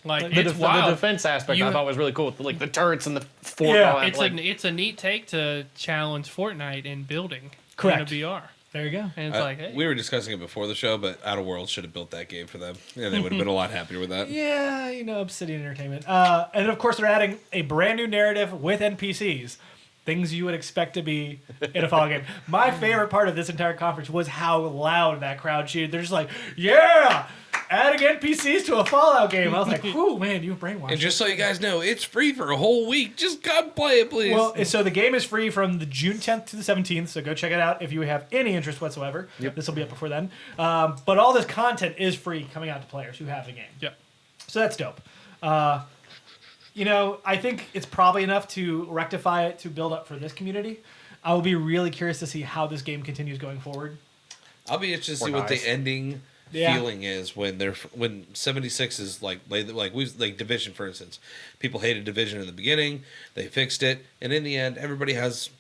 Like The, it's the wild. defense aspect You- I thought was really cool. With like the turrets and the fort. Yeah. and all that, It's like, it's a neat take to challenge Fortnite in building. Correct. In a BR. There you go. And it's like, hey, We were discussing it before the show, but Outer Worlds should have built that game for them. Yeah, they would have been a lot happier with that. Yeah, Obsidian Entertainment. And then, of course, they're adding a brand new narrative with NPCs. Things you would expect to be in a Fallout game. My favorite part of this entire conference was how loud that crowd cheered. They're just like, yeah, adding NPCs to a Fallout game. I was like, whew, man, you've brainwashed. And just so you guys know, it's free for a whole week. Just come play it, please. Well, so the game is free from the June 10th to the 17th, so go check it out if you have any interest whatsoever. Yep. This will be up before then. But all this content is free coming out to players who have the game. yeah. So that's dope. I think it's probably enough to rectify it to build up for this community. I will be really curious to see how this game continues going forward. I'll be interested to see Or what dies. the ending Yeah. feeling is when 76 is like Division, for instance. People hated Division in the beginning. They fixed it, and in the end, everybody has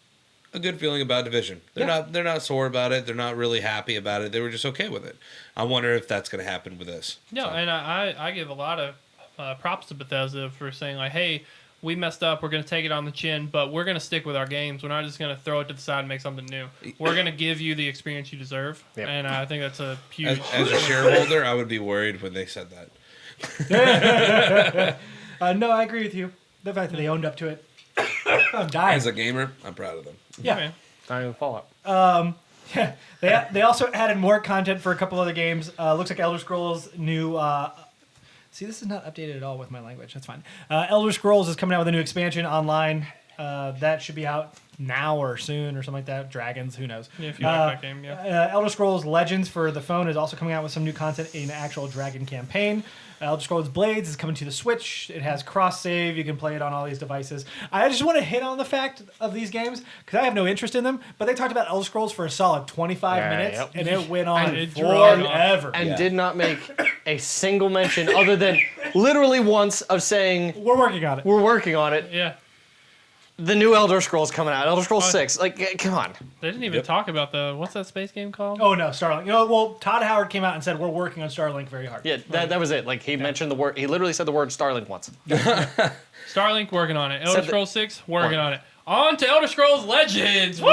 a good feeling about Division. They're not sore about it. They're not really happy about it. They were just okay with it. I wonder if that's going to happen with this. Yeah, So, and I give a lot of props to Bethesda for saying like, hey, we messed up. We're going to take it on the chin, but we're going to stick with our games. We're not just going to throw it to the side and make something new. We're going to give you the experience you deserve, Yep. and I think that's a huge. as a shareholder, I would be worried when they said that. No, I agree with you. The fact that they owned up to it. I'm dying. As a gamer, I'm proud of them. Yeah. man. Not even Fallout. Yeah, they also added more content for a couple other games. Looks like Elder Scrolls new. See, this is not updated at all with my language. That's fine. Elder Scrolls is coming out with a new expansion online. That should be out now or soon or something like that. Dragons, who knows? Yeah, if you like that game, yeah. Elder Scrolls Legends for the phone is also coming out with some new content in actual Dragon campaign. Elder Scrolls Blades is coming to the Switch. It has cross save. You can play it on all these devices. I just want to hit on the fact of these games because I have no interest in them. But they talked about Elder Scrolls for a solid 25 Yeah, minutes, yep. and it went on And it dragged on. forever. And Yeah. did not make a single mention other than literally once of saying, We're working on it. we're working on it. Yeah. The new Elder Scrolls coming out. Elder Scrolls 6. Like, come on. They didn't even talk about what's that space game called? Oh no, Starlink. Well, Todd Howard came out and said we're working on Starlink very hard. Yeah, that was it. Like, he mentioned the word, he literally said the word Starlink once. Starlink working on it. Elder Said that- Scrolls 6 working on it. On to Elder Scrolls Legends. Woo!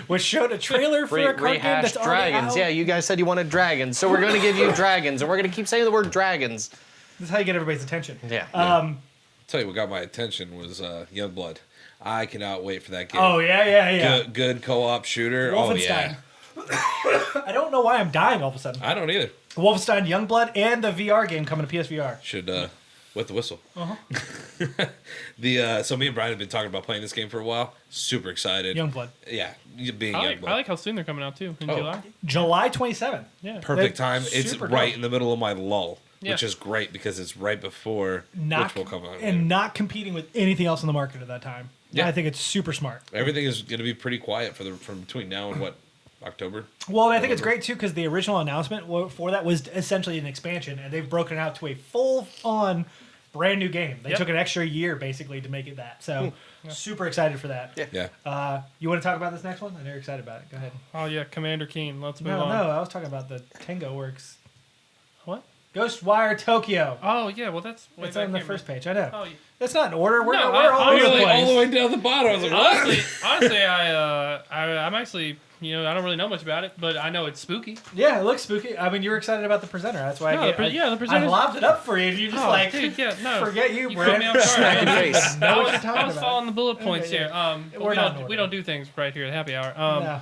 Which showed a trailer for a card game that's Rehashed already dragons. out. Yeah, you guys said you wanted dragons, so we're going to give you dragons, and we're going to keep saying the word dragons. This is how you get everybody's attention. Yeah. Tell you what got my attention was Youngblood. I cannot wait for that game. Oh yeah. Good co-op shooter. Wolfenstein. Oh yeah. I don't know why I'm dying all of a sudden. I don't either. Wolfenstein Youngblood and the VR game coming to PSVR. Should wet the whistle. Uh-huh. So me and Brian have been talking about playing this game for a while. Super excited. Youngblood. Yeah, being I Youngblood. like how soon they're coming out too in Oh. July. July 27th. Yeah. Perfect That's time. It's super right dope. in the middle of my lull, which Yeah. is great because it's right before Not which will come out. and not competing with anything else in the market at that time. Yeah. I think it's super smart. Everything is going to be pretty quiet from between now and October. Well, I think it's great too because the original announcement for that was essentially an expansion, and they've broken it out to a full-on brand new game. They Yep. took an extra year basically to make it that. So, super excited for that. Yeah. Yeah. You want to talk about this next one? I know you're excited about it. Go ahead. Oh yeah, Commander Keen. Let's move No, on. I was talking about the Tango Works What? Ghostwire Tokyo. Oh yeah, well that's way It's back on the here, first man. page. I know. Oh, yeah. That's not in order. We're, No, we're all I over the really place. all the way down the bottom. I was like, what? honestly, I'm actually, I don't really know much about it, but I know it's spooky. Yeah, it looks spooky. I mean, you were excited about the presenter. That's why No, I, the I presenter's- lobbed it up for you. And you just Oh, like, dude, yeah, no. forget you, You Brent. caught me off guard. Smack in the face. Know I what was, you're talking I was about. following the bullet points Okay, here. yeah. But We're not in we order. don't do things right here at Happy Hour. Yeah.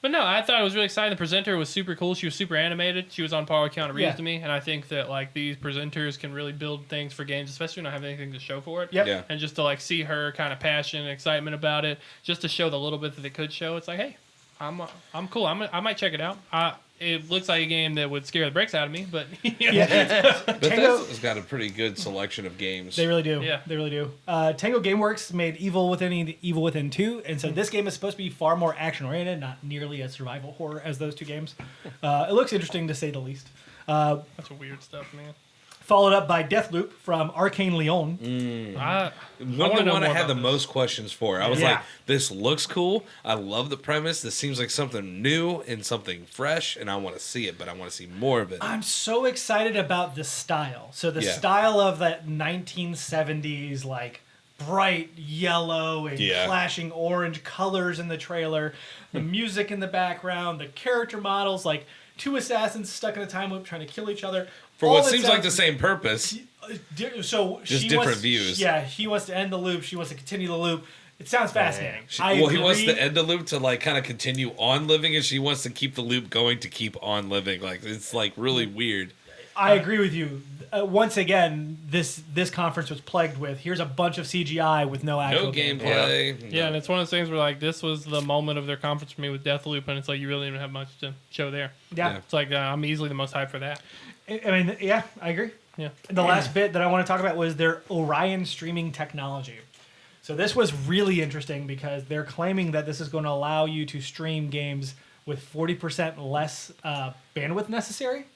But no, I thought it was really exciting. The presenter was super cool. She was super animated. She was on par with Keanu Reeves Yeah. to me, and I think that like these presenters can really build things for games, especially when I have anything to show for it. Yep. Yeah. And just to like see her kind of passion and excitement about it, just to show the little bit that they could show, it's like, hey, I'm cool. I might check it out. It looks like a game that would scare the brakes out of me, but Yeah. Tango, Bethesda's got a pretty good selection of games. they really do. Yeah. They really do. Tango GameWorks made Evil Within 2, and so this game is supposed to be far more action oriented, not nearly as survival horror as those two games. It looks interesting to say the least. that's weird stuff, man. Followed up by Deathloop from Arcane Leon. I One wanna of the know one I more had about the this. most questions for. I was Yeah. like, this looks cool. I love the premise. This seems like something new and something fresh, and I want to see it, but I want to see more of it. I'm so excited about the style. So the Yeah. style of that 1970s, like bright yellow and Yeah. flashing orange colors in the trailer, the music in the background, the character models, like two assassins stuck in a time loop trying to kill each other. For All what that seems like the sounds- same purpose. So Just she different wants, views. Yeah, he wants to end the loop. She wants to continue the loop. It sounds fascinating. She- I well, he wants agree. to end the loop to like kind of continue on living, and she wants to keep the loop going to keep on living. Like it's like really weird. I agree with you. Once again, this conference was plagued with here's a bunch of CGI with no actual No gameplay. Yeah, no- and it's one of those things where like this was the moment of their conference for me with Deathloop, and it's like you really didn't have much to show there. Yeah. It's like I'm easily the most hyped for that. I mean, yeah, I agree. Yeah. The last bit that I want to talk about was their Orion streaming technology. So this was really interesting because they're claiming that this is going to allow you to stream games with 40% less bandwidth necessary.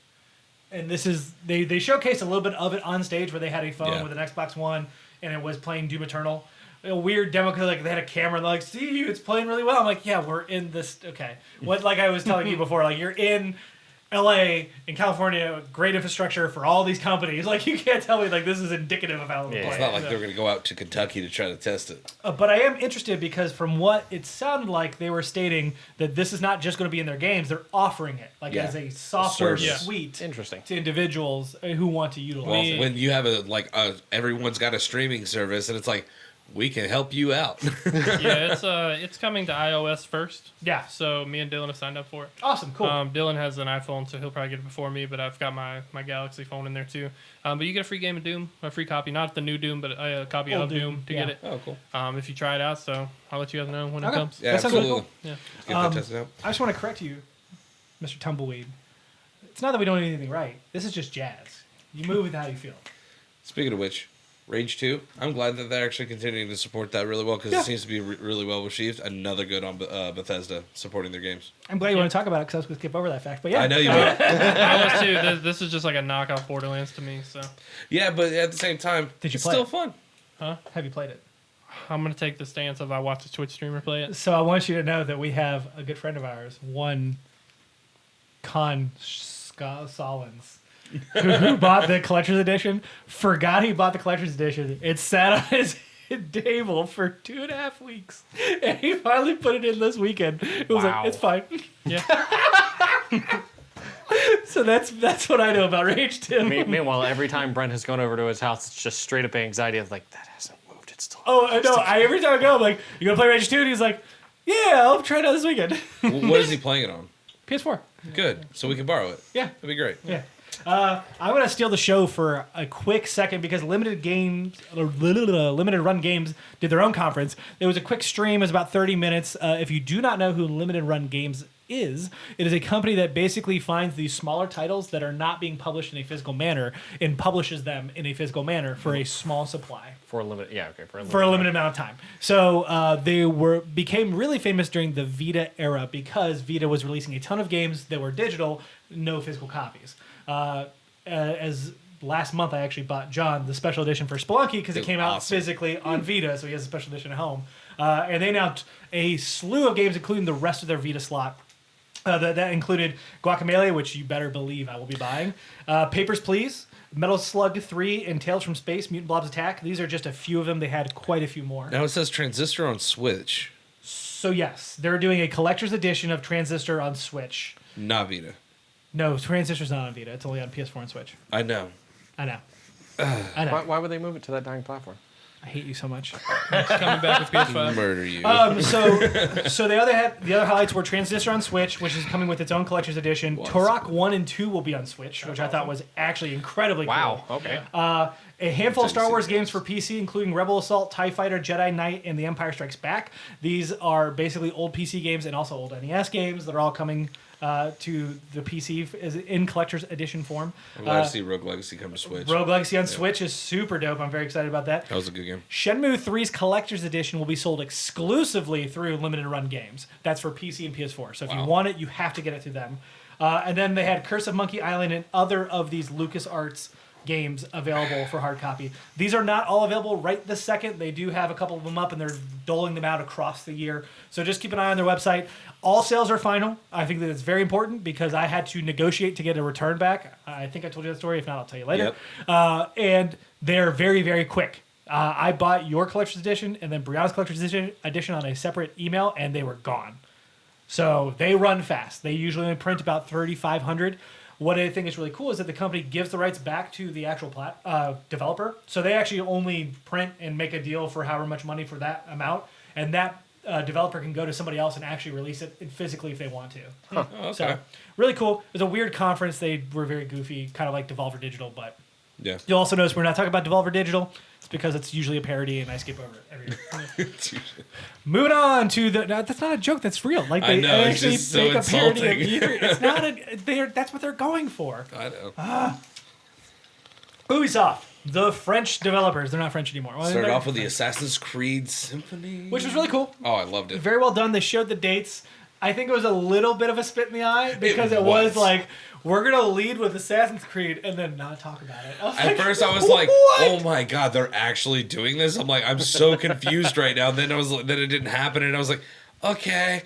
And this is they showcased a little bit of it on stage where they had a phone Yeah. with an Xbox One and it was playing Doom Eternal. a weird demo because like they had a camera and they're like, see, it's playing really well. I'm like, yeah, we're in this. Okay, what like I was telling you before, like you're in LA in California, great infrastructure for all these companies. Like you can't tell me like this is indicative of how they Yeah. play. It's not like So- they're going to go out to Kentucky to try to test it. But I am interested because from what it sounded like, they were stating that this is not just going to be in their games; they're offering it like Yeah. as a software service. suite Interesting. to individuals who want to utilize Well, it. when you have everyone's got a streaming service, and it's like, we can help you out. Yeah, it's coming to iOS first. Yeah, So me and Dylan have signed up for it. awesome, cool. Dylan has an iPhone, so he'll probably get it before me. But I've got my Galaxy phone in there too. But you get a free game of Doom, a free copy, not the new Doom, but a copy Old of Doom to yeah. get it. Oh, cool. If you try it out, so I'll let you guys know when Okay. it comes. Yeah, That sounds really absolutely. Yeah. Let's get that tested out. I just want to correct you, Mr. Tumbleweed. It's not that we don't do anything right. This is just jazz. You move with how you feel. Speaking of which, Rage 2, I'm glad that they're actually continuing to support that really well because Yeah. it seems to be really well received. Another good on Bethesda supporting their games. I'm glad you want to talk about it because I was going to skip over that fact. But yeah, I know you will. I was too. This is just like a knockoff Borderlands to me. So Yeah, but at the same time, Did you it's play still it? fun. Have you played it? I'm gonna take the stance of I watched a Twitch streamer play it. So I want you to know that we have a good friend of ours, one Con Solins, who bought the collector's edition, forgot he bought the collector's edition. It sat on his table for 2.5 weeks, and he finally put it in this weekend. It was Wow. like, it's fine. Yeah. So that's what I know about Rage 2. Meanwhile, every time Brent has gone over to his house, it's just straight up anxiety of like, that hasn't moved. It's still. Oh, I know. Every time I go, I'm like, you gonna play Rage 2? And he's like, yeah, I'll try it out this weekend. What is he playing it on? PS4. Good. So we can borrow it. Yeah. That'd be great. Yeah. I'm going to steal the show for a quick second because Limited Run Games did their own conference. It was a quick stream. It was about 30 minutes. If you do not know who Limited Run Games is, it is a company that basically finds these smaller titles that are not being published in a physical manner and publishes them in a physical manner for a small supply. For a limited, yeah, okay, For a limited amount of time. So they became really famous during the Vita era because Vita was releasing a ton of games that were digital, no physical copies. As last month, I actually bought John the special edition for Spelunky because it Dude, came out awesome. physically on Vita, so he has a special edition at home. And they announced a slew of games, including the rest of their Vita slot. That included Guacamelee, which you better believe I will be buying. Papers, Please. Metal Slug 3 and Tales from Space, Mutant Blobs Attack. These are just a few of them. They had quite a few more. Now it says Transistor on Switch, So yes, they're doing a collector's edition of Transistor on Switch. not Vita. No, Transistor's not on Vita. It's only on PS4 and Switch. I know. I know. I know. Why would they move it to that dying platform? I hate you so much. It's coming back with PS5. Murder you. So the other highlights were Transistor on Switch, which is coming with its own collector's edition. What? Turok 1 and 2 will be on Switch, which I thought was actually incredibly cool. Okay. A handful of Star Didn't see Wars those. games for PC, including Rebel Assault, TIE Fighter, Jedi Knight, and The Empire Strikes Back. These are basically old PC games and also old NES games that are all coming to the PC in collector's edition form. I'm glad to see Rogue Legacy come to Switch. Rogue Legacy on Switch is super dope. I'm very excited about that. That was a good game. Shenmue 3's collector's edition will be sold exclusively through Limited Run Games. That's for PC and PS4. So if you Wow. want it, you have to get it through them. And then they had Curse of Monkey Island and other of these LucasArts games available for hard copy. These are not all available right this second. They do have a couple of them up and they're doling them out across the year. So just keep an eye on their website. All sales are final. I think that it's very important because I had to negotiate to get a return back. I think I told you that story. If not, I'll tell you later. And they're very, very quick. I bought your collector's edition and then Brianna's collector's edition on a separate email and they were gone. So they run fast. They usually only print about 3,500. What I think is really cool is that the company gives the rights back to the actual developer. So they actually only print and make a deal for however much money for that amount. And that developer can go to somebody else and actually release it physically if they want to. Oh, okay. So really cool. It was a weird conference. They were very goofy, kind of like Devolver Digital. But Yeah. you'll also notice we're not talking about Devolver Digital. It's because it's usually a parody and I skip over it every year. Moving on to the. No, that's not a joke. That's real. Like I they know, it's actually just so make a parody of insulting. either. It's not a. That's what they're going for. I know. Ubisoft, the French developers. They're not French anymore. Well, Started they're- off with the Assassin's Creed Symphony. which was really cool. Oh, I loved it. Very well done. They showed the dates. I think it was a little bit of a spit in the eye because it was. was like, we're going to lead with Assassin's Creed and then not talk about it. At first, I was like, "Oh my god, they're actually doing this!" I'm like, I'm so confused right now. Then it didn't happen, and I was like, "Okay,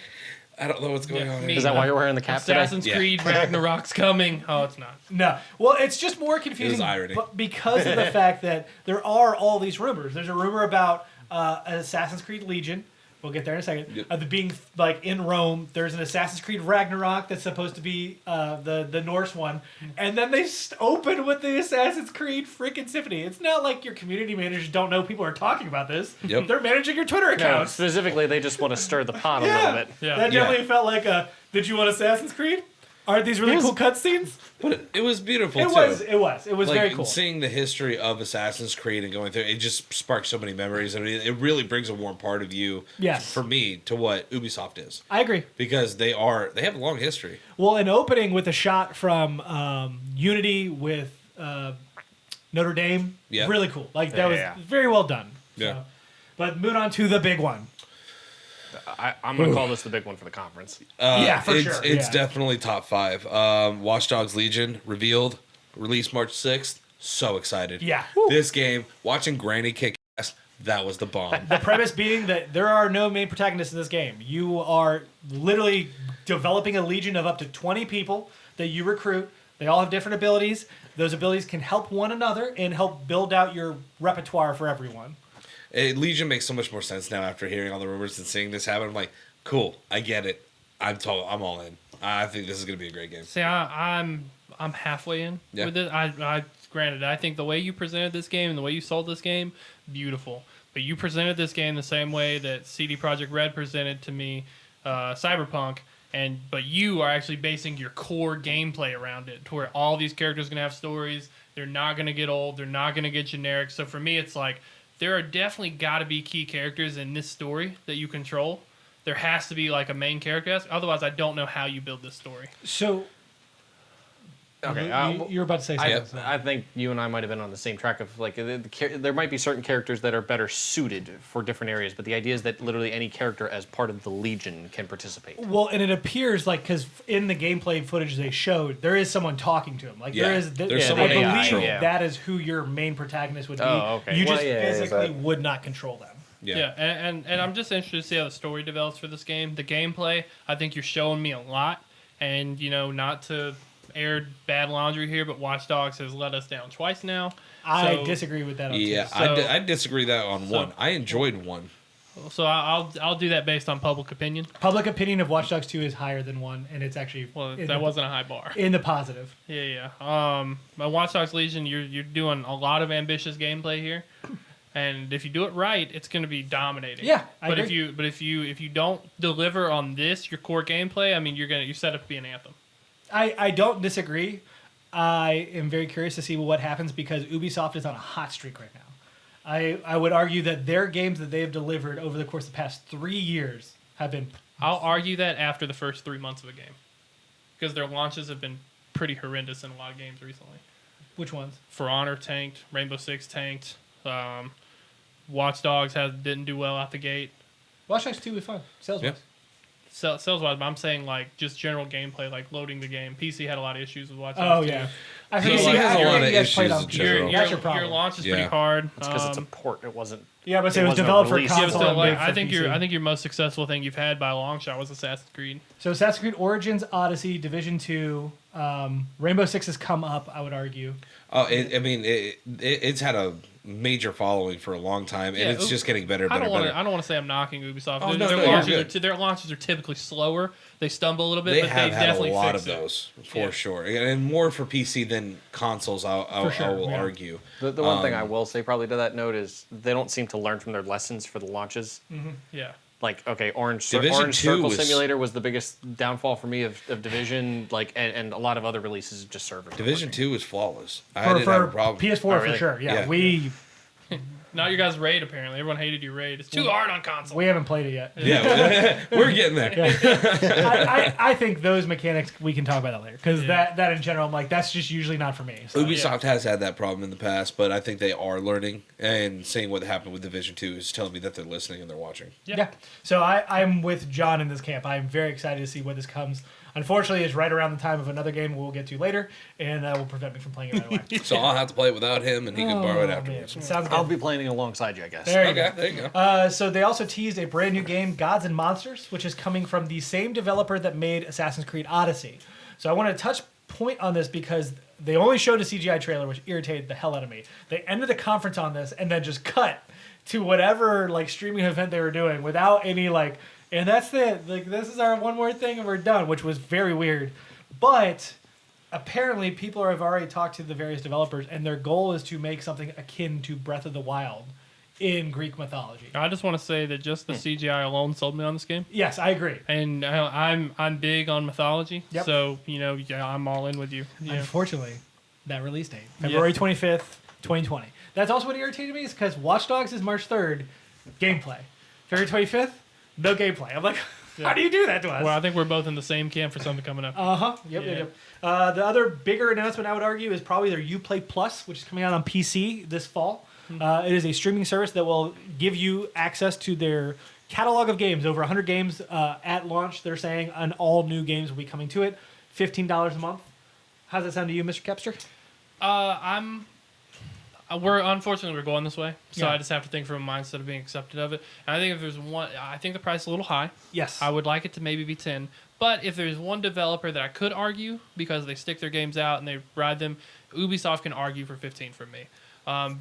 I don't know what's going on." me- Is that why you're wearing the cap today? Assassin's Yeah. Creed Ragnarok's coming. Oh, it's not. No. Well, it's just more confusing irony. but because of the fact that there are all these rumors. There's a rumor about an Assassin's Creed Legion. We'll get there in a second. Yep. The being like in Rome. There's an Assassin's Creed Ragnarok that's supposed to be the Norse one, and then they open with the Assassin's Creed freaking Symphony. It's not like your community managers don't know people are talking about this. Yep. They're managing your Twitter No, accounts. specifically, they just want to stir the pot a little bit. Yeah. That Yeah. definitely felt like a. Did you want Assassin's Creed? Aren't these really It was- cool cutscenes? But it was beautiful It too. was. It was Like very cool. seeing the history of Assassin's Creed and going through it just sparks so many memories. I mean, it really brings a warm part of you. Yes. For me, to what Ubisoft is, I agree. because they have a long history. Well, an opening with a shot from Unity with Notre Dame, Yeah. really cool. Like that was Yeah. very well done. Yeah. So, but move on to the big one. I'm going to call this the big one for the conference. Yeah, for it's, sure, It's yeah. definitely top 5. Watch Dogs Legion revealed, released March 6th. So excited. Yeah. This game, watching Granny kick ass, that was the bomb. The premise being that there are no main protagonists in this game. You are literally developing a legion of up to 20 people that you recruit. They all have different abilities. Those abilities can help one another and help build out your repertoire for everyone. Legion makes so much more sense now after hearing all the rumors and seeing this happen. I'm like, cool, I get it. I'm all in. I think this is going to be a great game. See, I'm halfway in Yeah. with it. I granted, I think the way you presented this game and the way you sold this game, beautiful. But you presented this game the same way that CD Projekt Red presented to me Cyberpunk, but you are actually basing your core gameplay around it, to where all these characters are gonna have stories. They're not gonna get old. They're not gonna get generic. So for me, it's like there are definitely got to be key characters in this story that you control. There has to be like a main character. Otherwise, I don't know how you build this story. So, Okay, you're about to say I, something. I think you and I might have been on the same track of like there might be certain characters that are better suited for different areas, but the idea is that literally any character as part of the Legion can participate. Well, and it appears like because in the gameplay footage they showed, there is someone talking to him. Like Yeah, there is, there's I someone in believe control. Yeah. that is who your main protagonist would be. Oh, okay. You Well, just yeah, physically but- would not control them. Yeah, and I'm just interested to see how the story develops for this game. The gameplay, I think you're showing me a lot, and not to air bad laundry here, but Watch Dogs has let us down twice now. I So- disagree with that. On Yeah, two. I disagree that on one. I enjoyed one. So I'll do that based on public opinion. Public opinion of Watch Dogs 2 is higher than 1, and it's actually Well, in that wasn't a high bar. in the positive. Yeah. But Watch Dogs Legion, you're doing a lot of ambitious gameplay here, and if you do it right, it's going to be dominating. Yeah, I but agree. if you don't deliver on this, your core gameplay, I mean, you're set up to be an Anthem. I don't disagree. I am very curious to see what happens because Ubisoft is on a hot streak right now. I would argue that their games that they have delivered over the course of the past 3 years have been I'll argue that after the first 3 months of a game, because their launches have been pretty horrendous in a lot of games recently. which ones? For Honor tanked, Rainbow Six tanked, Watch Dogs didn't do well out the gate. Watch Dogs 2 was fun. Sales wise. Yeah. Sales wise, but I'm saying like just general gameplay, like loading the game. PC had a lot of issues with Watch Oh Dogs. yeah. too. I PC forget has a you lot of guys played issues on in PC. general. That's your problem. Your launch is Yeah. pretty hard. It's because it's a port. It wasn't. Yeah, but It it was wasn't a developed for release. Yeah, but console. still, and like, made I for think PC. your most successful thing you've had by a long shot was Assassin's Creed. So Assassin's Creed Origins, Odyssey, Division 2, Rainbow Six has come up. I would argue. Oh, it's had a major following for a long time, and Yeah, it's just getting better and I better. don't want to say I'm knocking Ubisoft. Oh, their, no, their you're launches good. their launches are typically slower. They stumble a little bit, They but have they had a definitely lot fix of it. those for Yeah. sure, and more for PC than consoles. I sure, will yeah. argue. The one thing I will say probably to that note is they don't seem to learn from their lessons for the launches. Yeah. Like, okay, Orange Division Orange 2 Circle was- Simulator was the biggest downfall for me of Division, like, and a lot of other releases of just servers. Division 2 is flawless. I For, didn't have a for problem. PS4 Oh, for really? sure. Yeah, Yeah. we Not your guys' raid, apparently. Everyone hated your raid. It's too hard on console. We haven't played it yet. Yeah, we're getting there. I think those mechanics we can talk about that later because that in general, I'm like that's just usually not for me. So. Ubisoft has had that problem in the past, but I think they are learning and seeing what happened with Division 2 is telling me that they're listening and they're watching. Yeah. So I'm with John in this camp. I'm very excited to see what this comes. Unfortunately, it's right around the time of another game we'll get to later, and that will prevent me from playing it right away. So I'll have to play it without him, and he can borrow it afterwards. Man. Sounds good. I'll be playing alongside you, I guess. There you Okay, go. there you go. So they also teased a brand new game, Gods and Monsters, which is coming from the same developer that made Assassin's Creed Odyssey. So I want to touch point on this because they only showed a CGI trailer, which irritated the hell out of me. They ended the conference on this and then just cut to whatever like streaming event they were doing without any like, and that's it. Like this is our one more thing and we're done, which was very weird. But apparently people have already talked to the various developers and their goal is to make something akin to Breath of the Wild in Greek mythology. I just want to say that just the CGI alone sold me on this game. Yes, I agree. And I'm big on mythology, Yep. so I'm all in with you. Yeah. Unfortunately, that release date, February 25th, 2020. That's also what irritated me is because Watch Dogs is March 3rd, gameplay. February 25th, no gameplay. I'm like, how do you do that to us? Well, I think we're both in the same camp for something coming up. Uh-huh. Yep, Yeah. yep. The other bigger announcement I would argue is probably their Uplay Plus, which is coming out on PC this fall. It is a streaming service that will give you access to their catalog of games, over 100 games at launch, they're saying, and all new games will be coming to it. $15 a month. How's that sound to you, Mr. Kepster? Unfortunately we're going this way, so Yeah. I just have to think from a mindset of being accepted of it. And I think if there's one, I think the price is a little high. Yes. I would like it to maybe be 10. But if there's one developer that I could argue because they stick their games out and they ride them, Ubisoft can argue for 15 from me.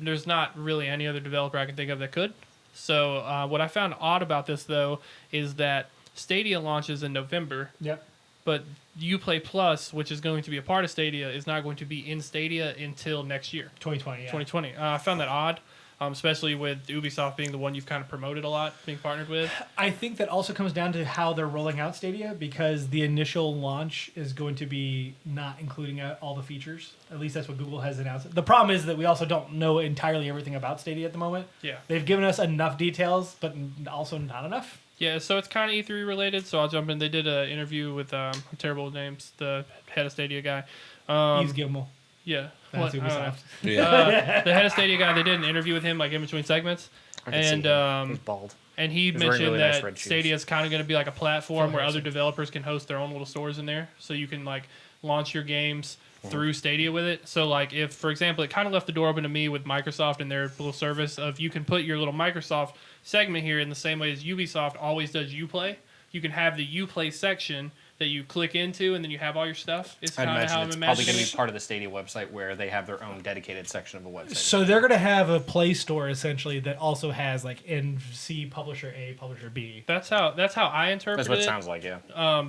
There's not really any other developer I can think of that could. So what I found odd about this though is that Stadia launches in November, Yep. but Uplay Plus, which is going to be a part of Stadia, is not going to be in Stadia until next year, 2020, yeah. 2020. I found that odd, especially with Ubisoft being the one you've kind of promoted a lot, being partnered with. I think that also comes down to how they're rolling out Stadia because the initial launch is going to be not including all the features. At least that's what Google has announced. The problem is that we also don't know entirely everything about Stadia at the moment. Yeah. They've given us enough details, but also not enough. Yeah, so it's kind of E3 related, so I'll jump in. They did an interview with terrible names, the head of Stadia guy. He's Gilmore. Yeah. That's What? I don't know. Ubisoft. Yeah. The head of Stadia guy, they did an interview with him like in between segments. I can see And him. He's bald. And he He's wearing mentioned really nice that red shoes. Stadia is kind of going to be like a platform where Nice. other developers can host their own little stores in there, so you can like launch your games through Stadia with it. So like if, for example, it kind of left the door open to me with Microsoft and their little service of you can put your little Microsoft segment here in the same way as Ubisoft always does Uplay. You can have the Uplay section that you click into, and then you have all your stuff. It's I'd kind of imagine how I'm it's probably imagining going to it. be part of the Stadia website where they have their own dedicated section of a website. So they're going to have a Play Store essentially that also has like NC Publisher A, Publisher B. That's how I interpret That's what it. it sounds like, yeah.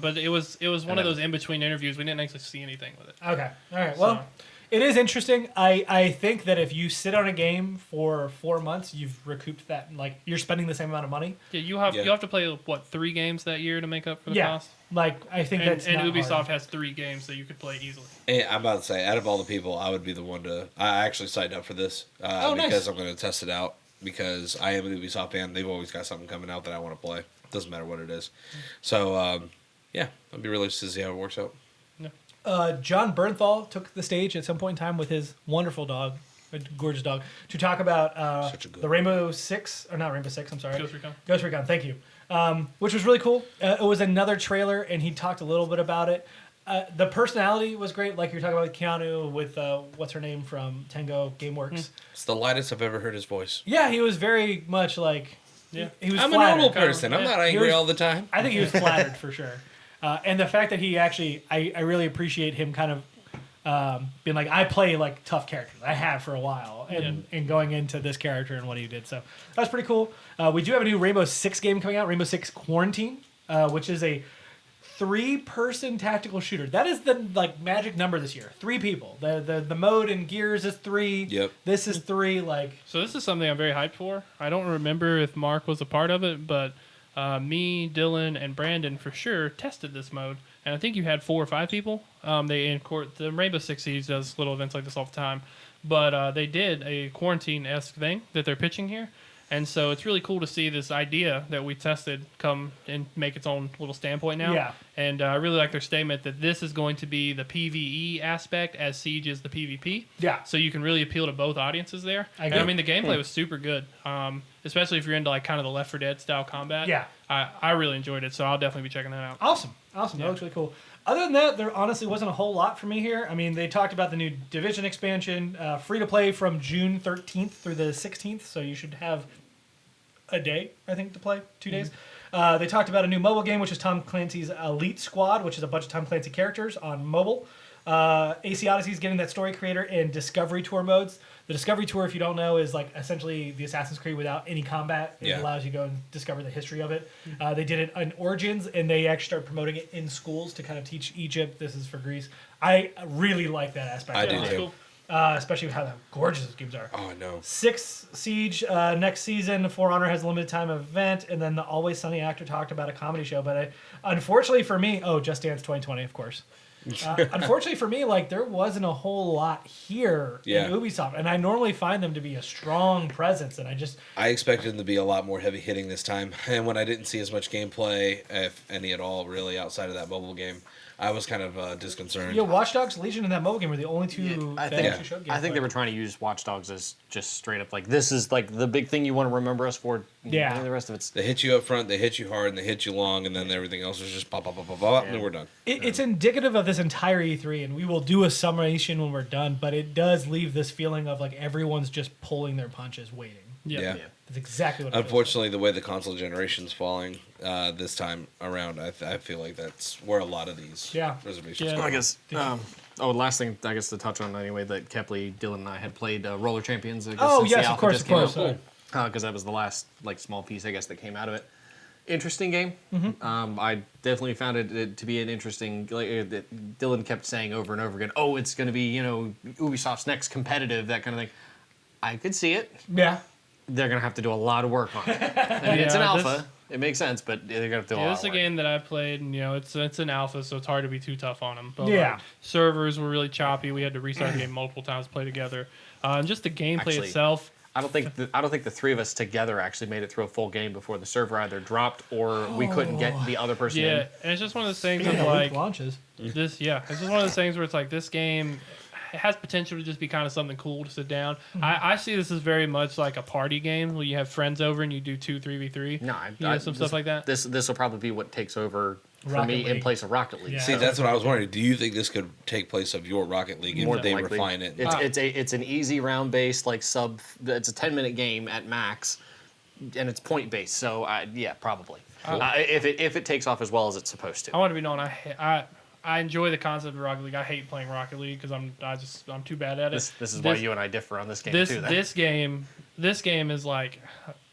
But it was one of then- those in between interviews. We didn't actually see anything with it. Okay. All right. Well, it is interesting. I think that if you sit on a game for 4 months, you've recouped that. Like you're spending the same amount of money. Yeah, you Yeah. have to play what 3 games that year to make up for the Yeah. cost. Like I think And, that's not Ubisoft hard. has 3 games that you could play easily. And I'm about to say, out of all the people, I would be the one to. I actually signed up for this Oh, nice. because I'm going to test it out. Because I am an Ubisoft fan, they've always got something coming out that I want to play. Doesn't matter what it is. So yeah, I'd be really interested to see how it works out. John Bernthal took the stage at some point in time with his wonderful dog, a gorgeous dog, to talk about Such a good the Rainbow Six, or not Rainbow Six, I'm sorry. Ghost Recon. Ghost Recon, thank you. Which was really cool. It was another trailer, and he talked a little bit about it. The personality was great, like you're talking about with Keanu, with what's her name from Tango Gameworks. It's the lightest I've ever heard his voice. Yeah, he was very much like. Yeah. he was I'm a flattered. normal person. I'm yeah. not He angry was- all the time. I think he was flattered for sure. And the fact that he actually, I really appreciate him kind of being like, I play like tough characters. I have for a while. And going into this character and what he did. So that's pretty cool. We do have a new Rainbow Six game coming out, Rainbow Six Quarantine, which is a 3-person tactical shooter. That is the like magic number this year. 3 people. The mode in Gears is 3. Yep. This is 3. Like So this is something I'm very hyped for. I don't remember if Mark was a part of it, but me, Dylan, and Brandon for sure tested this mode. And I think you had 4 or 5 people. The Rainbow Six Siege does little events like this all the time. but they did a quarantine-esque thing that they're pitching here. And so it's really cool to see this idea that we tested come and make its own little standpoint now. Yeah. And I really like their statement that this is going to be the PvE aspect as Siege is the PvP. Yeah. So you can really appeal to both audiences there. I And agree. I mean, the gameplay was super good, especially if you're into like kind of the Left 4 Dead style combat. Yeah. I really enjoyed it, so I'll definitely be checking that out. Awesome. That looks really cool. Other than that, there honestly wasn't a whole lot for me here. I mean, they talked about the new Division expansion, free to play from June 13th through the 16th, so you should have a day, I think, to play, 2 days. They talked about a new mobile game, which is Tom Clancy's Elite Squad, which is a bunch of Tom Clancy characters on mobile. AC Odyssey is getting that story creator and Discovery Tour modes. The Discovery Tour, if you don't know, is like essentially the Assassin's Creed without any combat. It Yeah. allows you to go and discover the history of it. They did it in Origins, and they actually started promoting it in schools to kind of teach Egypt. This is for Greece. I really like that aspect. I of do it. That's too. cool. Especially with how gorgeous those games are. Oh no. 6 Siege next season. For Honor has a limited time event, and then the Always Sunny actor talked about a comedy show. But unfortunately for me, Just Dance 2020, of course. Unfortunately for me, like there wasn't a whole lot here Yeah. in Ubisoft, and I normally find them to be a strong presence, and I expected them to be a lot more heavy hitting this time, and when I didn't see as much gameplay, if any at all, really outside of that mobile game, I was kind of disconcerted. Watch Dogs Legion and that mobile game were the only two I that think, actually showed gameplay. I think they were trying to use Watch Dogs as just straight up like this is like the big thing you want to remember us for. Yeah. And the rest of it's They hit you up front, they hit you hard, and they hit you long, and then everything else was just pop, pop, pop, pop, pop, and then we're done. It's indicative of this entire E3, and we will do a summation when we're done, but it does leave this feeling of like everyone's just pulling their punches, waiting. Yeah. That's exactly what it feels Unfortunately, the way the console generation's falling this time around, I feel like that's where a lot of these Yeah. reservations Yeah. go. I guess. Last thing I guess to touch on anyway that Kepley, Dylan, and I had played Roller Champions. I guess, Oh, since yes, the of alpha course, just of came course. out. Because that was the last like small piece I guess that came out of it. Interesting game. I definitely found it to be an interesting. That Dylan kept saying over and over again. Oh, it's going to be Ubisoft's next competitive, that kind of thing. I could see it. Yeah. They're going to have to do a lot of work on it. I mean, it's an Yeah, alpha. It makes sense, but they're going to have to do a lot This is of a work. game that I played, and it's an alpha, so it's hard to be too tough on them. But Yeah. like, servers were really choppy. We had to restart the game multiple times to play together. And just the gameplay Actually, itself. I don't think the three of us together actually made it through a full game before the server either dropped or we couldn't get the other person Yeah, in. and it's just one of those things Speaking of of like launches. this. Yeah, it's just one of those things where it's like this game. It has potential to just be kind of something cool to sit down. I see this as very much like a party game where you have friends over and you do 2 3v3. No, some stuff like that. This will probably be what takes over for Rocket me in League. place of Rocket League. Yeah. See, that's what I was wondering. Do you think this could take place of your Rocket League More if than they likely. refine it? It's an easy round based like sub. It's a 10-minute game at max, and it's point based. So yeah, probably. If it takes off as well as it's supposed to. I want to be known. I enjoy the concept of Rocket League. I hate playing Rocket League because I'm too bad at it. This is why you and I differ on this game this too. Then. this game is like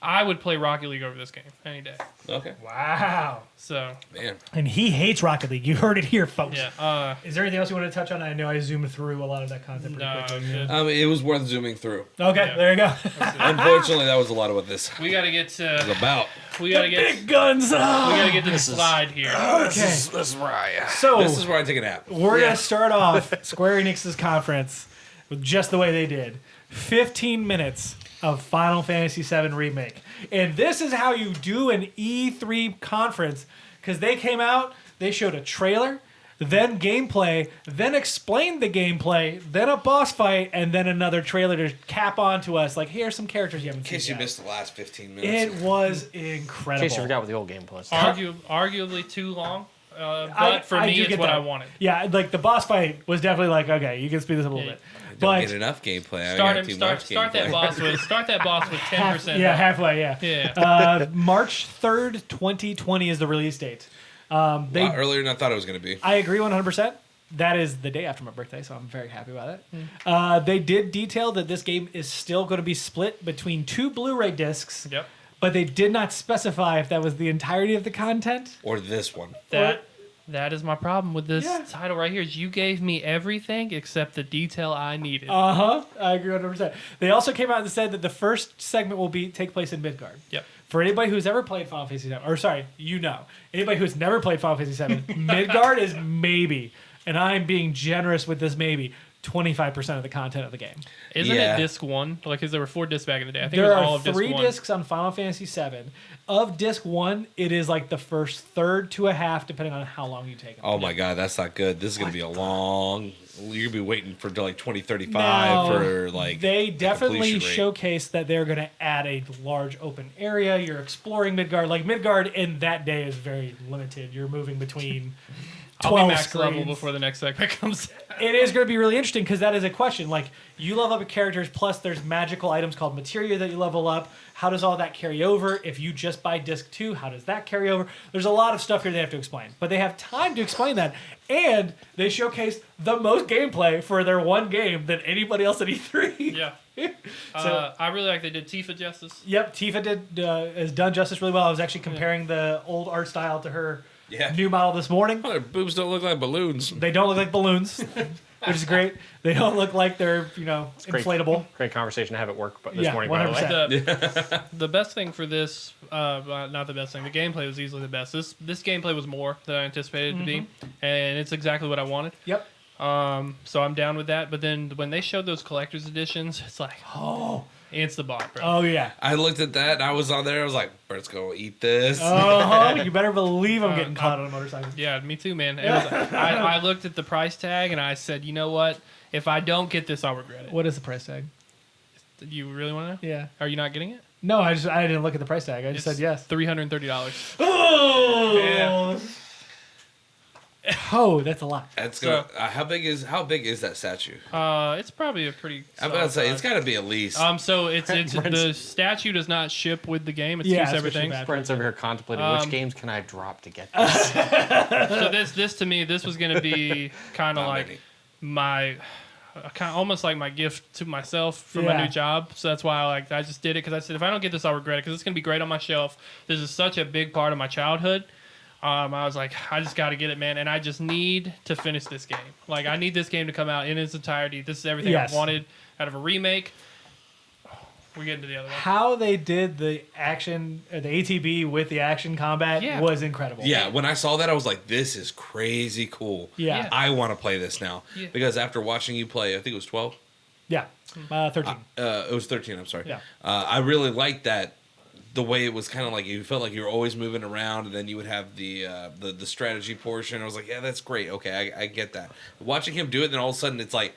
I would play Rocket League over this game any day. Okay. Wow. So Man. And he hates Rocket League. You heard it here, folks. yeah, Is there anything else you want to touch on? I know I zoomed through a lot of that content pretty no, quickly. shit. It was worth zooming through. Okay, Yeah. there you go. Unfortunately, that was a lot of what this we gotta get was to about. we gotta get Big guns. we gotta get to the This is- slide here. Okay. This is where I. So This is where I take a nap. we're gonna start off Square Enix's conference with just the way they did. 15 minutes of Final Fantasy VII Remake. And this is how you do an E3 conference, because they came out, they showed a trailer, then gameplay, then explained the gameplay, then a boss fight, and then another trailer to cap on to us. Like, here's some characters you haven't In case seen you yet. missed the last 15 minutes. It was In incredible. case you forgot what the old game was. Arguably too long, but for I me do it's get what that. I wanted. Yeah, like the boss fight was definitely like, okay, you can speed this up a little Yeah. bit. Don't But get enough gameplay. I Start got him. too much Start that gameplay. boss with 10%. yeah, halfway, yeah. Yeah. March 3rd, 2020 is the release date. A lot earlier than I thought it was going to be. I agree 100%. That is the day after my birthday, so I'm very happy about it. They did detail that this game is still going to be split between 2 Blu-ray discs, Yep. but they did not specify if that was the entirety of the content. Or this one. That is my problem with this Yeah. title right here. Is you gave me everything except the detail I needed. I agree 100%. They also came out and said that the first segment will take place in Midgard. Yep. For anybody who's ever played Final Fantasy VII, or sorry, anybody who's never played Final Fantasy VII, Midgard is maybe and I'm being generous with this maybe, 25% of the content of the game. Isn't Yeah. it disc 1? Like, because there were 4 discs back in the day. I think it There was all are of disc 3 1. discs on Final Fantasy VII. Of disc 1, it is like the first third to a half, depending on how long you take them. Oh my god, that's not good. This is gonna be a long. You're gonna be waiting for like 2035 Now, for like. they definitely completion rate. showcase that they're going to add a large open area. You're exploring Midgard. Like Midgard in that day is very limited. You're moving between I'll be 12 max level screens. before the next segment comes out. It is going to be really interesting because that is a question. Like you level up your characters, plus there's magical items called materia that you level up. How does all that carry over? If you just buy disc 2, how does that carry over? There's a lot of stuff here they have to explain, but they have time to explain that, and they showcase the most gameplay for their one game than anybody else at E3. Yeah. So- I really like they did Tifa justice. Yep, Tifa has done justice really well. I was actually comparing the old art style to her Yeah. new model this morning. Oh, their boobs don't look like balloons. They don't look like balloons, which is great. They don't look like they're great. inflatable. Great conversation to have at work this Yeah, morning, by the way. 100%. The best thing for this, not the best thing, the gameplay was easily the best. This gameplay was more than I anticipated it to be, and it's exactly what I wanted. Yep. So I'm down with that. But then when they showed those collector's editions, it's like, it's the bot, bro. Oh yeah. I looked at that and I was on there. I was like, Bert's gonna eat this. You better believe I'm getting caught on a motorcycle. Yeah, me too, man. It was, I looked at the price tag and I said, you know what? If I don't get this, I'll regret it. What is the price tag? You really want to know? Yeah. Are you not getting it? No, I didn't look at the price tag. I just said yes. $330. Oh. Yeah. Oh, that's a lot. That's gonna. How big is that statue? It's probably a pretty. I'm about to say it's got to be at least. So it's the Brent's- statue does not ship with the game. It's Yeah, two that's separate what she things. meant. Brent's over here contemplating which games can I drop to get this. So this to me, this was gonna be kind of Not like many. my, almost like my gift to myself for my Yeah. new job. So that's why I just did it because I said if I don't get this, I'll regret it because it's gonna be great on my shelf. This is such a big part of my childhood. I was like, I just got to get it, man, and I just need to finish this game. Like, I need this game to come out in its entirety. This is everything Yes. I wanted out of a remake. We're getting to the other one. How they did the action, the ATB with the action combat Yeah. was incredible. Yeah, when I saw that, I was like, "This is crazy cool." Yeah. I want to play this now Yeah. because after watching you play, I think it was 12. Yeah. 13. It was 13. I'm sorry. Yeah. I really liked that. The way it was kind of like you felt like you were always moving around, and then you would have the strategy portion. I was like, yeah, that's great. Okay, I get that. Watching him do it, then all of a sudden it's like,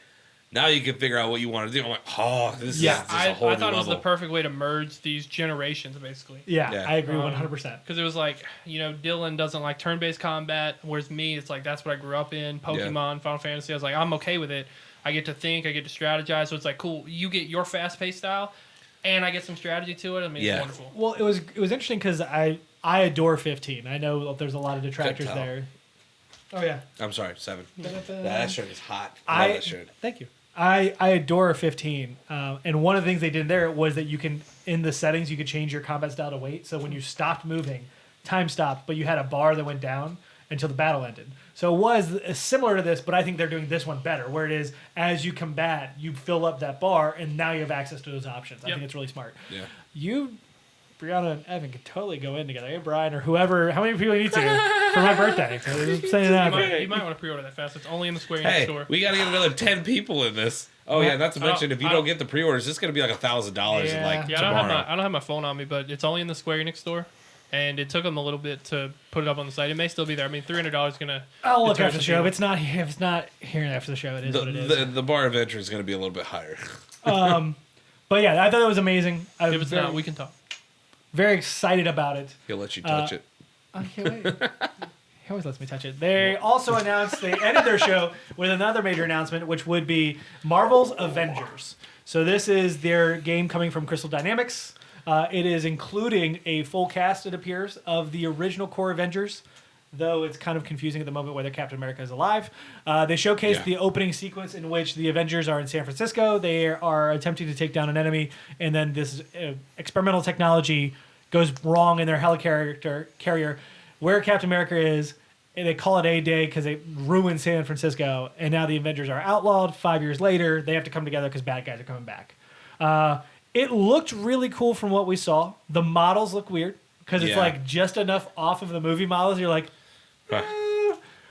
now you can figure out what you want to do. I'm like, oh, this is Yeah, just I a whole new thought it was level. the perfect way to merge these generations, basically. Yeah, Yeah. I agree 100%. Because it was like, Dylan doesn't like turn-based combat, whereas me, it's like that's what I grew up in. Pokemon, Final Fantasy. I was like, I'm okay with it. I get to think, I get to strategize. So it's like, cool. You get your fast-paced style, and I get some strategy to it. I mean, Yeah. it's wonderful. Well, it was interesting because I adore 15. I know there's a lot of detractors tell. there. Oh yeah. I'm sorry, 7. Da-da-da. That shirt is hot. I love that shirt. Thank you. I adore 15, and one of the things they did there was that you can in the settings you could change your combat style to wait. So when you stopped moving, time stopped, but you had a bar that went down until the battle ended. So it was similar to this, but I think they're doing this one better, where it is as you combat, you fill up that bar, and now you have access to those options. I Yep. think it's really smart. Yeah. You, Brianna, and Evan could totally go in together. Hey, Brian, or whoever, how many people you need to for my birthday? So I'm saying You that. might want to pre-order that fast. It's only in the Square Enix Hey, store. we got to get another 10 people in this. Oh yeah, not to mention if you I don't don't- get the pre-orders, it's gonna be like $1,000 in Yeah. like Yeah, I tomorrow. don't have my phone on me, but it's only in the Square Enix store, and it took them a little bit to put it up on the site. It may still be there. I mean, $300 is gonna. I'll look deter after the some show. people. If it's not here after the show, it is what it is. The bar of entry is gonna be a little bit higher. But yeah, I thought it was amazing. I was If it's very, not, we can talk. very excited about it. He'll let you touch it. I can't wait. He always lets me touch it. They also announced they ended their show with another major announcement, which would be Marvel's Avengers. So this is their game coming from Crystal Dynamics. It is including a full cast, it appears, of the original core Avengers, though it's kind of confusing at the moment whether Captain America is alive. They showcased Yeah. the opening sequence in which the Avengers are in San Francisco. They are attempting to take down an enemy, and then this experimental technology goes wrong in their helicarrier where Captain America is. And they call it A-Day because it ruined San Francisco, and now the Avengers are outlawed. 5 years later, they have to come together because bad guys are coming back. It looked really cool from what we saw. The models look weird because it's Yeah. like just enough off of the movie models. You're like, Huh.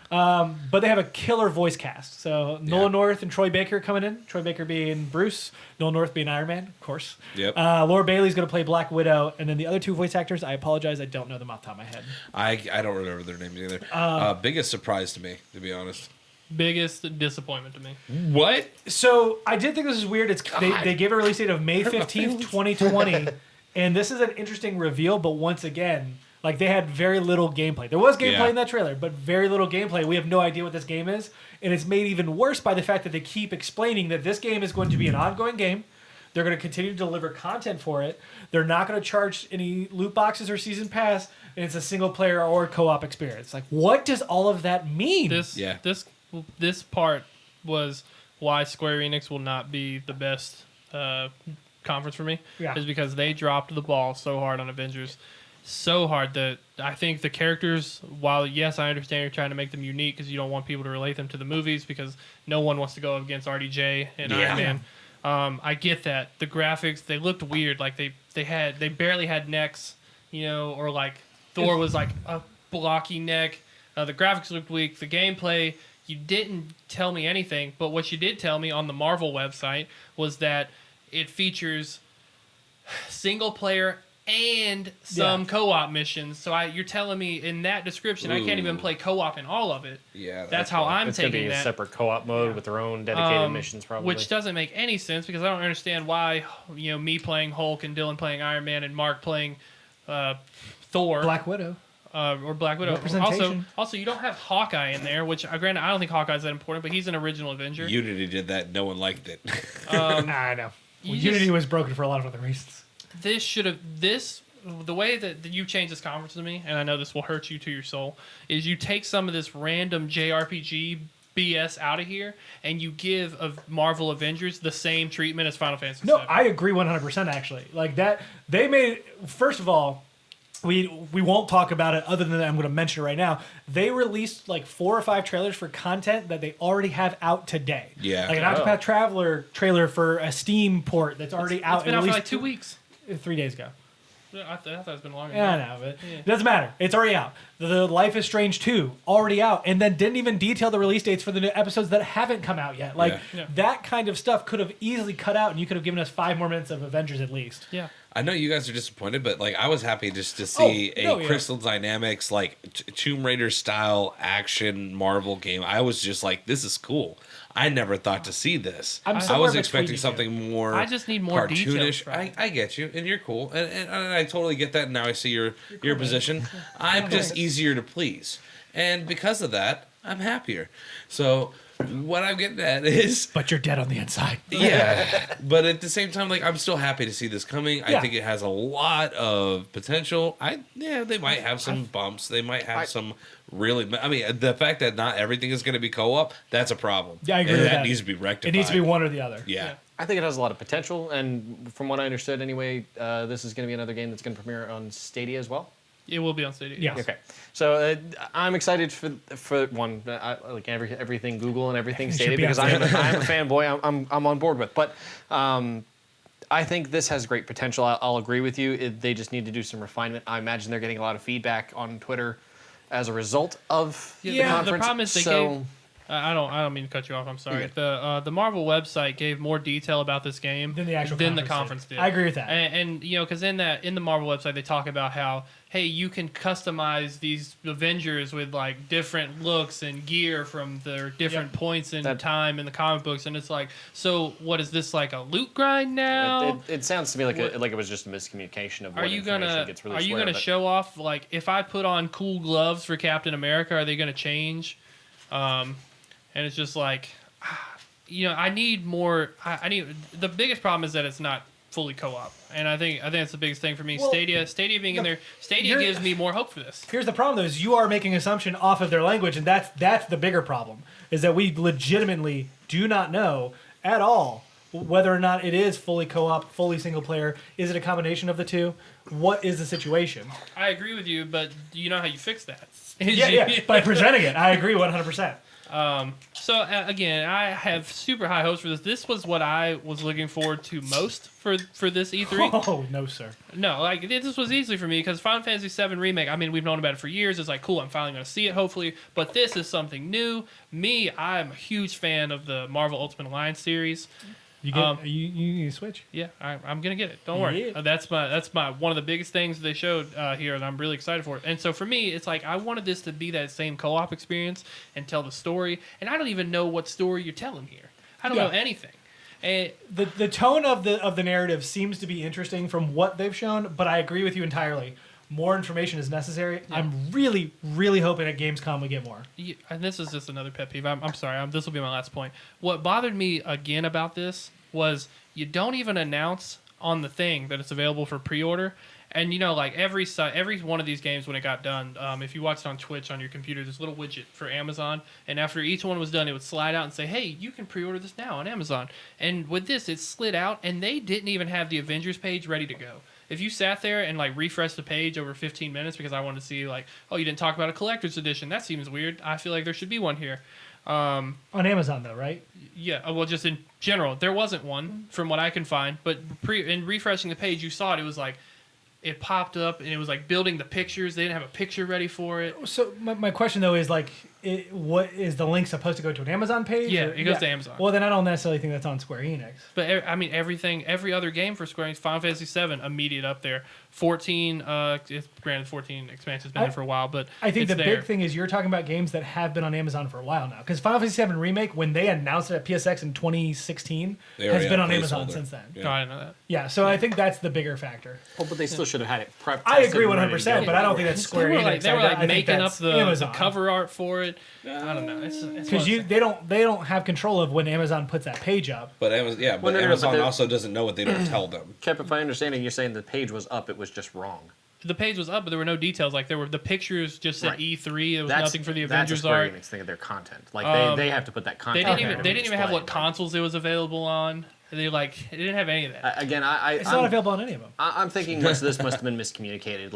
But they have a killer voice cast. So Nolan Yeah. North and Troy Baker coming in. Troy Baker being Bruce, Nolan North being Iron Man, of course. Yep. Laura Bailey's going to play Black Widow, and then the other two voice actors, I apologize, I don't know them off the top of my head. I don't remember their names either. Biggest surprise to me, to be honest. Biggest disappointment to me. What? So I did think this is weird. They gave a release date of May 15th, 2020, and this is an interesting reveal, but once again, like they had very little gameplay. There was gameplay Yeah. in that trailer, but very little gameplay. We have no idea what this game is, and it's made even worse by the fact that they keep explaining that this game is going to be an ongoing game. They're going to continue to deliver content for it. They're not going to charge any loot boxes or season pass, and it's a single player or co-op experience. Like, what does all of that mean? Yeah. This part was why Square Enix will not be the best conference for me. Yeah. Is because they dropped the ball so hard on Avengers, so hard that I think the characters, while yes, I understand you're trying to make them unique because you don't want people to relate them to the movies because no one wants to go against RDJ and Yeah. Iron Man. I get that. The graphics, they looked weird. Like they barely had necks, or like Thor was like a blocky neck. The graphics looked weak. The gameplay, you didn't tell me anything, but what you did tell me on the Marvel website was that it features single player and some co-op missions. So you're telling me in that description I can't even Ooh. play co-op in all of it. Yeah. That's how I'm It's going to taking be a that. separate co-op mode with their own dedicated missions, probably. Which doesn't make any sense because I don't understand why me playing Hulk and Dylan playing Iron Man and Mark playing Thor Black Widow. or Black Widow. Representation. Also, you don't have Hawkeye in there, which granted I don't think Hawkeye's that important, but he's an original Avenger. Unity did that. No one liked it. I know. you Unity just- was broken for a lot of other reasons. The way that you changed this conference to me, and I know this will hurt you to your soul, is you take some of this random JRPG BS out of here, and you give of Marvel Avengers the same treatment as Final Fantasy No, VII. I agree 100% actually. Like that, they made, first of all, we won't talk about it other than I'm going to mention it right now. They released like 4 or 5 trailers for content that they already have out today. Yeah. Like an Oh. Octopath Traveler trailer for a Steam port that's already out. It's been at out for least like 2 weeks. 3 days ago. I thought it's been longer. Yeah, I than know, but Yeah. it doesn't matter. It's already out. The Life is Strange 2, already out. And then didn't even detail the release dates for the new episodes that haven't come out yet. Like, Yeah. Yeah. that kind of stuff could have easily cut out, and you could have given us 5 more minutes of Avengers at least. Yeah. I know you guys are disappointed, but like I was happy just to see no, a yeah. Crystal Dynamics like Tomb Raider style action Marvel game. I was just like, this is cool. I never thought to see this. I'm I somewhere was between expecting you two. something more. I just need more details cartoonish. from it. I get you, and you're cool, and I totally get that. Now I see your position. I'm just easier to please, and because of that, I'm happier. So what I'm getting at is. But you're dead on the inside. Yeah, but at the same time, like I'm still happy to see this coming. I Yeah. think it has a lot of potential. They might have some bumps. They might have some really. I mean, the fact that not everything is going to be co-op, that's a problem. Yeah, I agree And with that that. needs to be It rectified. needs to be one or the other. Yeah. I think it has a lot of potential, and from what I understood anyway, this is going to be another game that's going to premiere on Stadia as well. It will be on Stadia. Yeah. Okay, so I'm excited for one, like everything Google and everything Everything Stadia should be because on I'm a fanboy. I'm on board with, but I think this has great potential. I'll agree with you. They just need to do some refinement. I imagine they're getting a lot of feedback on Twitter as a result of the Yeah, the conference. problem is they gave. I don't mean to cut you off. I'm sorry. The Marvel website gave more detail about this game Than the actual conference did. I agree with that. And because in the Marvel website they talk about how hey you can customize these Avengers with like different looks and gear from their different points in time in the comic books, and it's like so what is this like a loot grind now? It sounds to me like it was just a miscommunication of what Are you information gonna gets released. show off like if I put on cool gloves for Captain America, are they gonna change? And it's just like, I need more. I need the biggest problem is that it's not fully co-op, and I think that's the biggest thing for me. Well, Stadia being in there, Stadia gives me more hope for this. Here's the problem, though, is you are making assumption off of their language, and that's the bigger problem, is that we legitimately do not know at all whether or not it is fully co-op, fully single player. Is it a combination of the two? What is the situation? I agree with you, but do you know how you fix that? Yeah, by presenting it. I agree 100%. Again, I have super high hopes for this. This was what I was looking forward to most for this E3. Oh no, sir. No, like this was easily for me because Final Fantasy VII Remake. I mean, we've known about it for years. It's like cool. I'm finally going to see it, hopefully. But this is something new. I'm a huge fan of the Marvel Ultimate Alliance series. You get you need to switch. Yeah, I'm gonna get it. Don't worry. Yeah. That's my one of the biggest things they showed here, and I'm really excited for it. And so for me, it's like I wanted this to be that same co-op experience and tell the story. And I don't even know what story you're telling here. I don't know anything. And The tone of the narrative seems to be interesting from what they've shown, but I agree with you entirely. More information is necessary. I'm really, really hoping at Gamescom we get more. and this is just another pet peeve. I'm sorry. This will be my last point. What bothered me again about this was you don't even announce on the thing that it's available for pre-order. And like every one of these games when it got done, if you watched it on Twitch on your computer, there's a little widget for Amazon, and after each one was done, it would slide out and say, "Hey, you can pre-order this now on Amazon." And with this, it slid out, and they didn't even have the Avengers page ready to go. If you sat there and refreshed the page over 15 minutes because I wanted to see oh, you didn't talk about a collector's edition, that seems weird. I feel like there should be one here. On Amazon though, right? Yeah, well, just in general, there wasn't one from what I can find. But in refreshing the page, you saw it. It was it popped up and it was building the pictures. They didn't have a picture ready for it. So my question though is what is the link supposed to go to an Amazon page? Yeah, it goes to Amazon. Well, then I don't necessarily think that's on Square Enix. But I mean, every other game for Square Enix, Final Fantasy VII, immediate up there. 14, it's granted 14 expansion's been there for a while, but I think it's the there. big thing is you're talking about games that have been on Amazon for a while now. Because Final Fantasy VII Remake, when they announced it at PSX in 2016, They has already been have on Amazon placeholder. since then. Yeah. Oh, I didn't know that. Yeah, so I think that's the bigger factor. Well, but they still should have had it prepped. I tested, agree and ready to 100%, go. but I don't think that's Square Enix. They were I think making up that's the Amazon. cover art for it. I don't know. It's Because they don't have control of when Amazon puts that page up. But Amazon, Well, no, no, but Amazon they're- also doesn't know what they don't tell them. Cap, if I understand it, you're saying the page was up, it was just wrong. the page was up, but there were no details. There were the pictures just said Right. E3. There was nothing for the Avengers that's a Square art. Enix thing of their content. They have to put that They content. didn't even have what display. consoles it was available on. They it didn't have any of that. Again, It's not I'm- available on any of them. I'm thinking this must have been miscommunicated.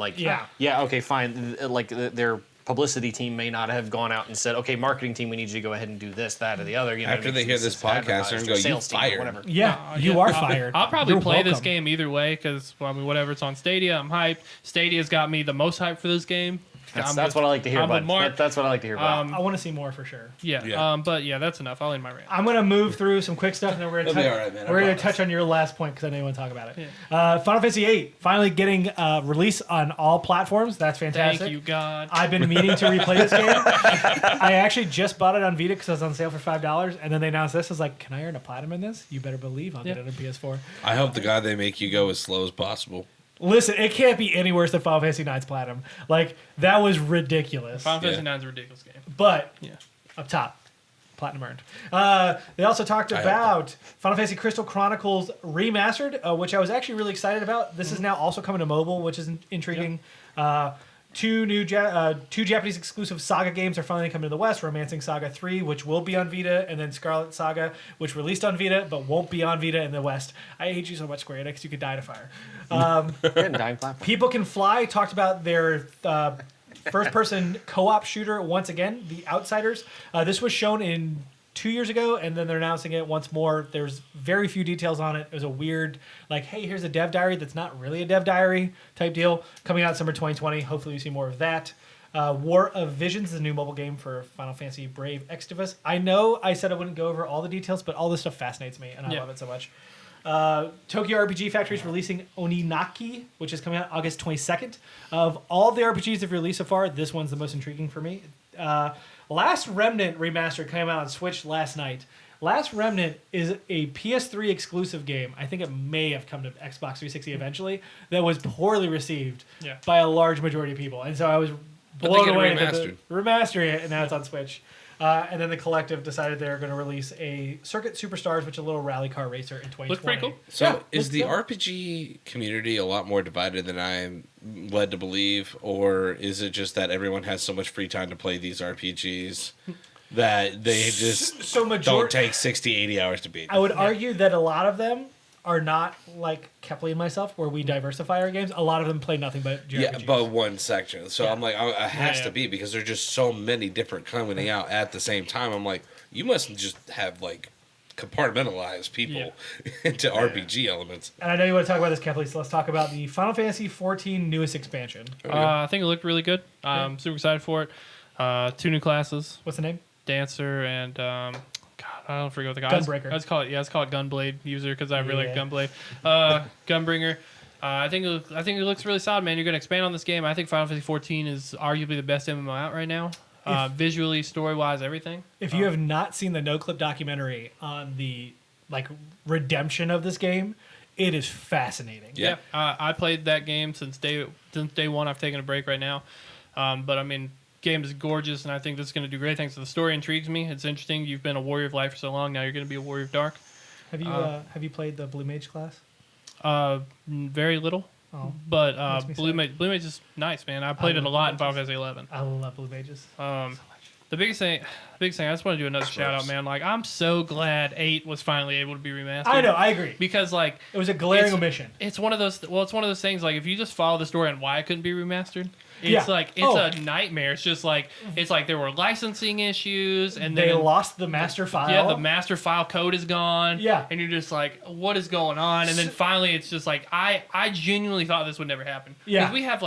Yeah. Okay, fine. Their publicity team may not have gone out and said, okay, marketing team, we need you to go ahead and do this, that, or the other. After they hear this is podcast, advertised, they're gonna or go, "You sales team," or fired." whatever. Yeah, you are fired. I'll probably You're play this welcome. game either way because whatever, it's on Stadia. I'm hyped. Stadia's got me the most hyped for this game. That's what I like to hear I'm about. with Mark. That's what I like to hear about. I want to see more for sure. Yeah. Yeah. But yeah, that's enough. I'll end my rant. I'm gonna move through some quick stuff, and then we're gonna It'll be all right, man. I we're gonna promise. touch on your last point because I know you want to talk about it. Final Fantasy VIII finally getting release on all platforms. That's fantastic. Thank you, God. I've been meaning to replay this game. I actually just bought it on Vita because it was on sale for $5, and then they announced this. I was like, "Can I earn a platinum in this?" You better believe I'll get it on PS4. I hope the guy they make you go as slow as possible. Listen, it can't be any worse than Final Fantasy IX's platinum. That was ridiculous. Final Fantasy Yeah. IX is a ridiculous game. But Yeah. up top, platinum earned. They also talked hope about Final Fantasy Crystal Chronicles Remastered, which I was actually really excited about. This is now also coming to mobile, which is intriguing. Two Japanese exclusive Saga games are finally coming to the West. Romancing Saga 3, which will be on Vita, and then Scarlet Saga, which released on Vita, but won't be on Vita in the West. I hate you so much, Square Enix. You could die to fire. Dying platform. People Can Fly talked about their first-person co-op shooter once again, The Outsiders. This was shown in 2 years ago, and then they're announcing it once more. There's very few details on it. It was a weird, hey, here's a dev diary that's not really a dev diary type deal. Coming out summer 2020. Hopefully we see more of that. War of Visions is a new mobile game for Final Fantasy Brave Exvius. I know I said I wouldn't go over all the details, but all this stuff fascinates me, and I love it so much. Tokyo RPG Factory is releasing Oninaki, which is coming out August 22nd. Of all the RPGs they've released so far, this one's the most intriguing for me. Last Remnant Remastered came out on Switch last night. Last Remnant is a PS3 exclusive game. I think it may have come to Xbox 360 eventually. That was poorly received by a large majority of people, and so I was blown get it away remastered. remastering it, and now it's on Switch. And then the collective decided they were going to release a Circuit Superstars, which is a little rally car racer in 2020. Looks pretty cool. So Yeah, is looks the good. RPG community a lot more divided than I'm led to believe, or is it just that everyone has so much free time to play these RPGs that they just So don't take 60, 80 hours to beat? I would argue that a lot of them are not like Kepley and myself, where we diversify our games. A lot of them play nothing but JRPGs. Yeah, but one section. So Yeah. I'm like, it has Yeah. to be because there's just so many different coming out at the same time. I'm like, you must just have like compartmentalize people into RPG elements. And I know you want to talk about this, Kepley, so let's talk about the Final Fantasy XIV newest expansion. I think it looked really good. I'm super excited for it. 2 new classes, What's the name? Dancer and God, I don't forget what the guy. Gunbreaker. Let's call it Gunblade user because I really like Yeah. Gunblade. Gunbringer. I think it looks really solid, man. You're going to expand on this game. I think Final Fantasy 14 is arguably the best MMO out right now. Visually, story wise, everything. If you have not seen the No Clip documentary on the like redemption of this game, it is fascinating. Yeah. I played that game since day one. I've taken a break right now, but I mean, game is gorgeous, and I think this is going to do great things. So the story intrigues me. It's interesting. You've been a warrior of light for so long. Now you're going to be a warrior of dark. Have you played the Blue Mage class? Very little, Oh, but makes me sad. Blue Mage is nice, man. I played it a love lot Blue in Final Mages. Fantasy 11. I love Blue Mages. The biggest thing, I just want to do another shout out, man. Like, I'm so glad 8 was finally able to be remastered. I know, I agree. because like It was a glaring It's- omission. it's one of those. Well, it's one of those things. Like, if you just follow the story on why it couldn't be remastered, it's Yeah. like it's Oh. a nightmare. It's just like there were licensing issues, and then They lost the master file. yeah, the master file code is gone. Yeah. and you're just like, what is going on? And then finally, it's just like I genuinely thought this would never happen. 'Cause Yeah. we have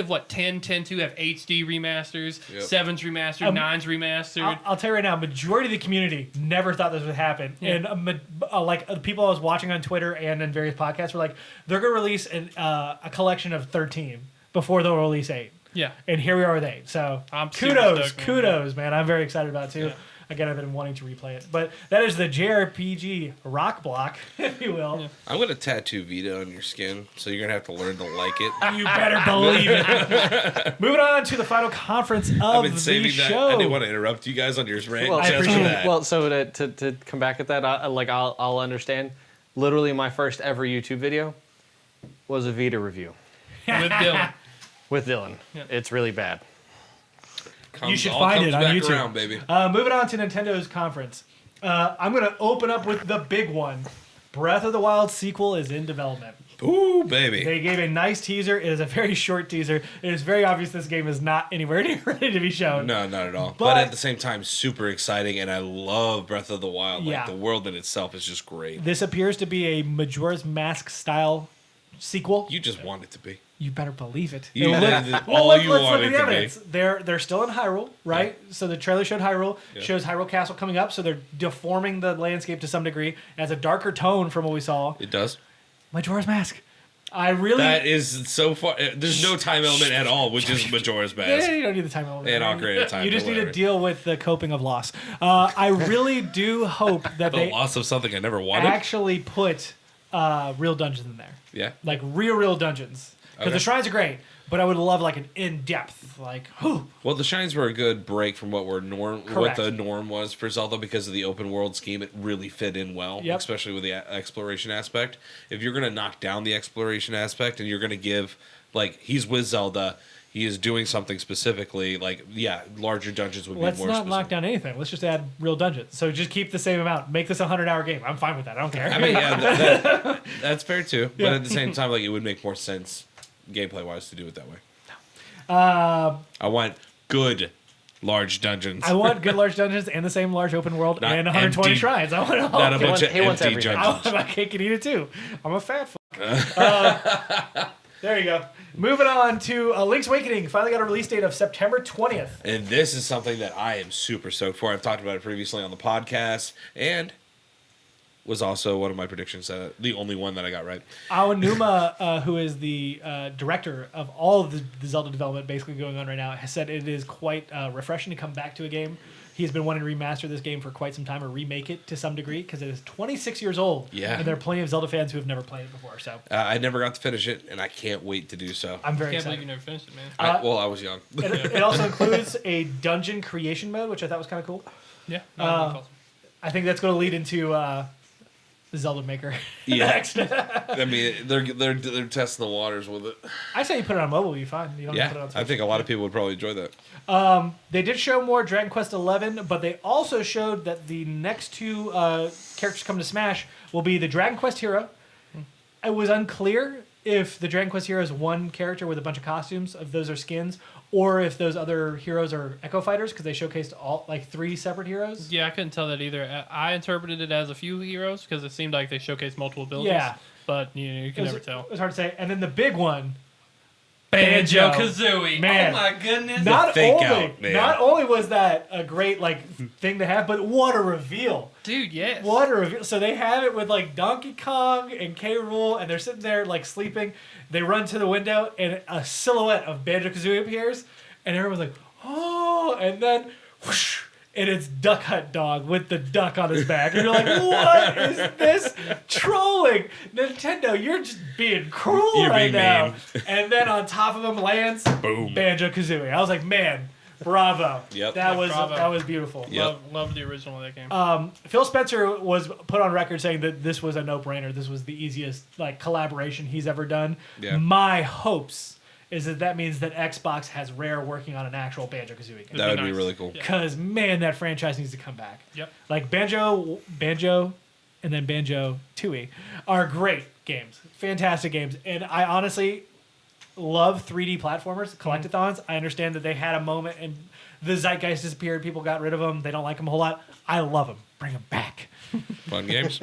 what 10, 2 have HD remasters, Yep. 7's remastered, 9's remastered. I'll tell you right now, majority of the community never thought this would happen, Yeah. and the people I was watching on Twitter and in various podcasts were like, they're gonna release a collection of 13 before they'll release 8, yeah. and here we are with 8. So I'm super kudos, stoked, man. kudos, man. I'm very excited about it too. Yeah. Again, I've been wanting to replay it, but that is the JRPG rock block, if you will. Yeah. I'm gonna tattoo Vita on your skin, so you're gonna have to learn to like it. You better believe it. Moving on to the final conference I've of been the saving that. show. I didn't want to interrupt you guys on your rant. Well, I just appreciate for it. that. Well, so to come back at that, I'll understand. Literally, my first ever YouTube video was a Vita review With Dylan. with Dylan. Yeah. It's really bad. You should all find comes it on back YouTube. around, baby. Moving on to Nintendo's conference. I'm going to open up with the big one. Breath of the Wild sequel is in development. Ooh, baby. They gave a nice teaser. It is a very short teaser. It is very obvious this game is not anywhere near ready to be shown. No, not at all. But- But at the same time, super exciting, and I love Breath of the Wild. Like, Yeah. the world in itself is just great. This appears to be a Majora's Mask style sequel. You just want it to be. You better believe it. You- It that is look- all let's you look want at it the to be. evidence. They're still in Hyrule, right? So the trailer showed Hyrule, Yeah. shows Hyrule Castle coming up. So they're deforming the landscape to some degree. It has a darker tone from what we saw. It does. Majora's Mask. I really. That is so far. There's no time element at all, which is Majora's Yeah, Mask. you don't need the time element. And Ocarina of Time, You just but need to whatever. deal with the coping of loss. I really do hope that The they loss of something I never wanted. actually put real dungeons in there, Yeah. like real dungeons. Because the Okay. shrines are great, but I would love like an in depth, like whew. Well, the Shines were a good break from what Correct. the norm was for Zelda because of the open world scheme. It really fit in well, Yep. especially with the exploration aspect. If you're gonna knock down the exploration aspect and you're gonna give he's with Zelda, he is doing something specifically. Larger dungeons would Let's be more not specific. knock down anything. Let's just add real dungeons. So just keep the same amount. Make this a 100-hour game. I'm fine with that. I don't care. I mean, that's fair too. But at the same time, it would make more sense gameplay wise to do it that way. I want good large dungeons. I want good large dungeons and the same large open world Not and 120 empty- shrines. I want it all. Not a bunch wants- of he wants empty everything. I dungeons. want my cake and eat it too. I'm a fat fuck. There you go. Moving on to Link's Awakening. Finally got a release date of September 20th. And this is something that I am super stoked for. I've talked about it previously on the podcast and was also one of my predictions, the only one that I got right. Aonuma, who is the director of all of the Zelda development basically going on right now, has said it is quite refreshing to come back to a game. He's been wanting to remaster this game for quite some time or remake it to some degree because it is 26 years old. Yeah. And there are plenty of Zelda fans who have never played it before. So I never got to finish it, and I can't wait to do so. I'm very Can't believe excited. you never finished it, man. I was young. It also includes a dungeon creation mode, which I thought was kind of cool. Yeah. I think that's going to lead into the Zelda Maker. Yeah. next. I mean, they're testing the waters with it. I say you put it on mobile, you'll be fine. You don't have to put it Yeah, on I Switch. think a lot of people would probably enjoy that. They did show more Dragon Quest XI, but they also showed that the next two characters coming to Smash will be the Dragon Quest hero I was unclear if the Dragon Quest hero is one character with a bunch of costumes, if those are skins, or if those other heroes are Echo Fighters because they showcased all like 3 separate heroes. Yeah, I couldn't tell that either. I interpreted it as a few heroes because it seemed like they showcased multiple abilities. Yeah. But you can never tell. It was hard to say. And then the big one, Banjo-Kazooie. Man. Oh my goodness. Not only was that a great like thing to have, but what a reveal. Dude, yes. What a reveal. So they have it with like Donkey Kong and K. Rool, and they're sitting there like sleeping. They run to the window, and a silhouette of Banjo-Kazooie appears, and everyone's like, oh, and then whoosh, and it's Duck Hunt Dog with the duck on his back. And you're like, what is this trolling? Nintendo, you're just being cruel You're right being now. mean. And then on top of him lands Boom. Banjo-Kazooie. I was like, man, bravo. Yep. That was Bravo. that was beautiful. Yep. Love the original of that game. Phil Spencer was put on record saying that this was a no-brainer. This was the easiest like collaboration he's ever done. Yeah. My hopes is that means that Xbox has Rare working on an actual Banjo-Kazooie game. That would be nice. really cool. Yeah. Because man, that franchise needs to come back. Yep. Like Banjo, and then Banjo-Tooie are great games, fantastic games, and I honestly love 3D platformers, collectathons. I understand that they had a moment and the zeitgeist disappeared. People got rid of them. They don't like them a whole lot. I love them. Bring them back. Fun games.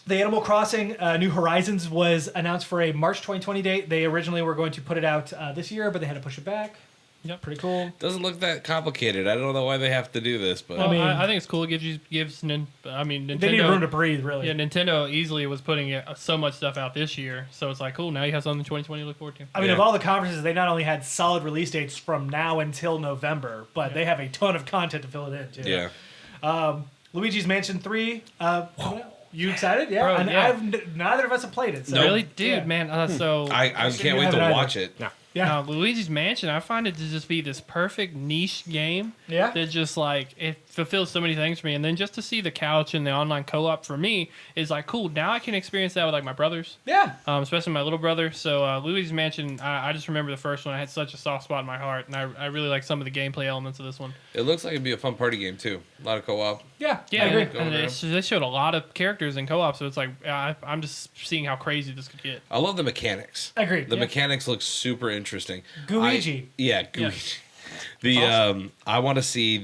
The Animal Crossing New Horizons was announced for a March 2020 date. They originally were going to put it out this year, but they had to push it back. Yep. Pretty cool. Doesn't look that complicated. I don't know why they have to do this, but Well, mean- I think it's cool. It Nintendo. They need room to breathe, really. Yeah, Nintendo easily was putting so much stuff out this year, so it's like cool. Now you have something in 2020 to look forward to. I mean, Yeah. of all the conferences, they not only had solid release dates from now until November, but they have a ton of content to fill it in, too. yeah. Luigi's Mansion 3. You excited? Yeah. Bro, and yeah. neither of us have played it. So. Really, dude, Yeah. man. So I Actually, can't you wait to haven't either. watch it. No. Yeah. Luigi's Mansion, I find it to just be this perfect niche game. Yeah. That just like it fulfills so many things for me, and then just to see the couch and the online co-op for me is like cool. Now I can experience that with like my brothers, Yeah. especially my little brother. So Luigi's Mansion, I just remember the first one. I had such a soft spot in my heart, and I really like some of the gameplay elements of this one. It looks like it'd be a fun party game too. A lot of co-op. Yeah. Yeah, I agree. and they showed a lot of characters in co-op, so it's like I'm just seeing how crazy this could get. I love the mechanics. Agreed. The Yeah. mechanics look super interesting. Gooigi. Yeah, Gooigi. The I want to see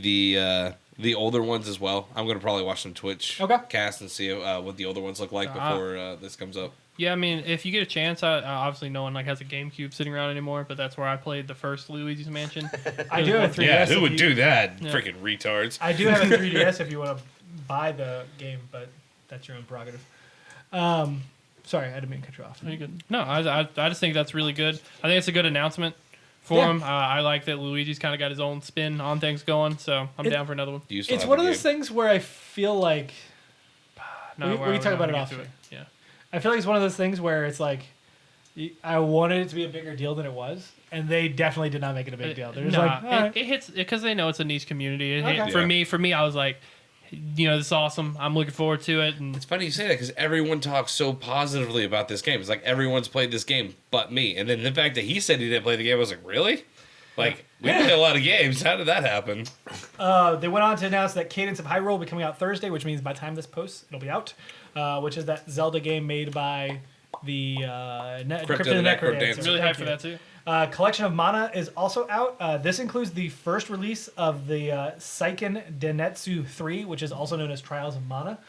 the older ones as well. I'm gonna probably watch some Twitch Okay. cast and see what the older ones look like before this comes up. Yeah, I mean, if you get a chance, obviously no one like has a GameCube sitting around anymore, but that's where I played the first Luigi's Mansion. I do have a 3DS. Yeah, if who would you- do that? Yeah. Freaking retards. I do have a 3DS if you want to buy the game, but that's your own prerogative. Sorry, I didn't mean to cut you off. Pretty good. No, I just think that's really good. I think it's a good announcement for Yeah. him. I like that Luigi's kind of got his own spin on things going, so I'm down for another one. Do you still It's have one the of those game? things where I feel like No, We- we're we talk not about it gonna off get to stream. Yeah. I feel like it's one of those things where it's like I wanted it to be a bigger deal than it was, and they definitely did not make it a big deal. They're just like, all right. it hits because they know it's a niche community. It hit- Okay. Yeah. For me, I was like, this is awesome. I'm looking forward to it. And It's funny you say that because everyone talks so positively about this game. It's like everyone's played this game but me. And then the fact that he said he didn't play the game, I was like, really? Like, we play a lot of games. How did that happen? They went on to announce that Cadence of Hyrule will be coming out Thursday, which means by the time this posts, it'll be out. Which is that Zelda game made by the Crypt the of the Necrodancer. Necrodancer. I'm really Thank hyped for you. that too. Collection of Mana is also out. This includes the first release of the Seiken Densetsu 3, which is also known as Trials of Mana.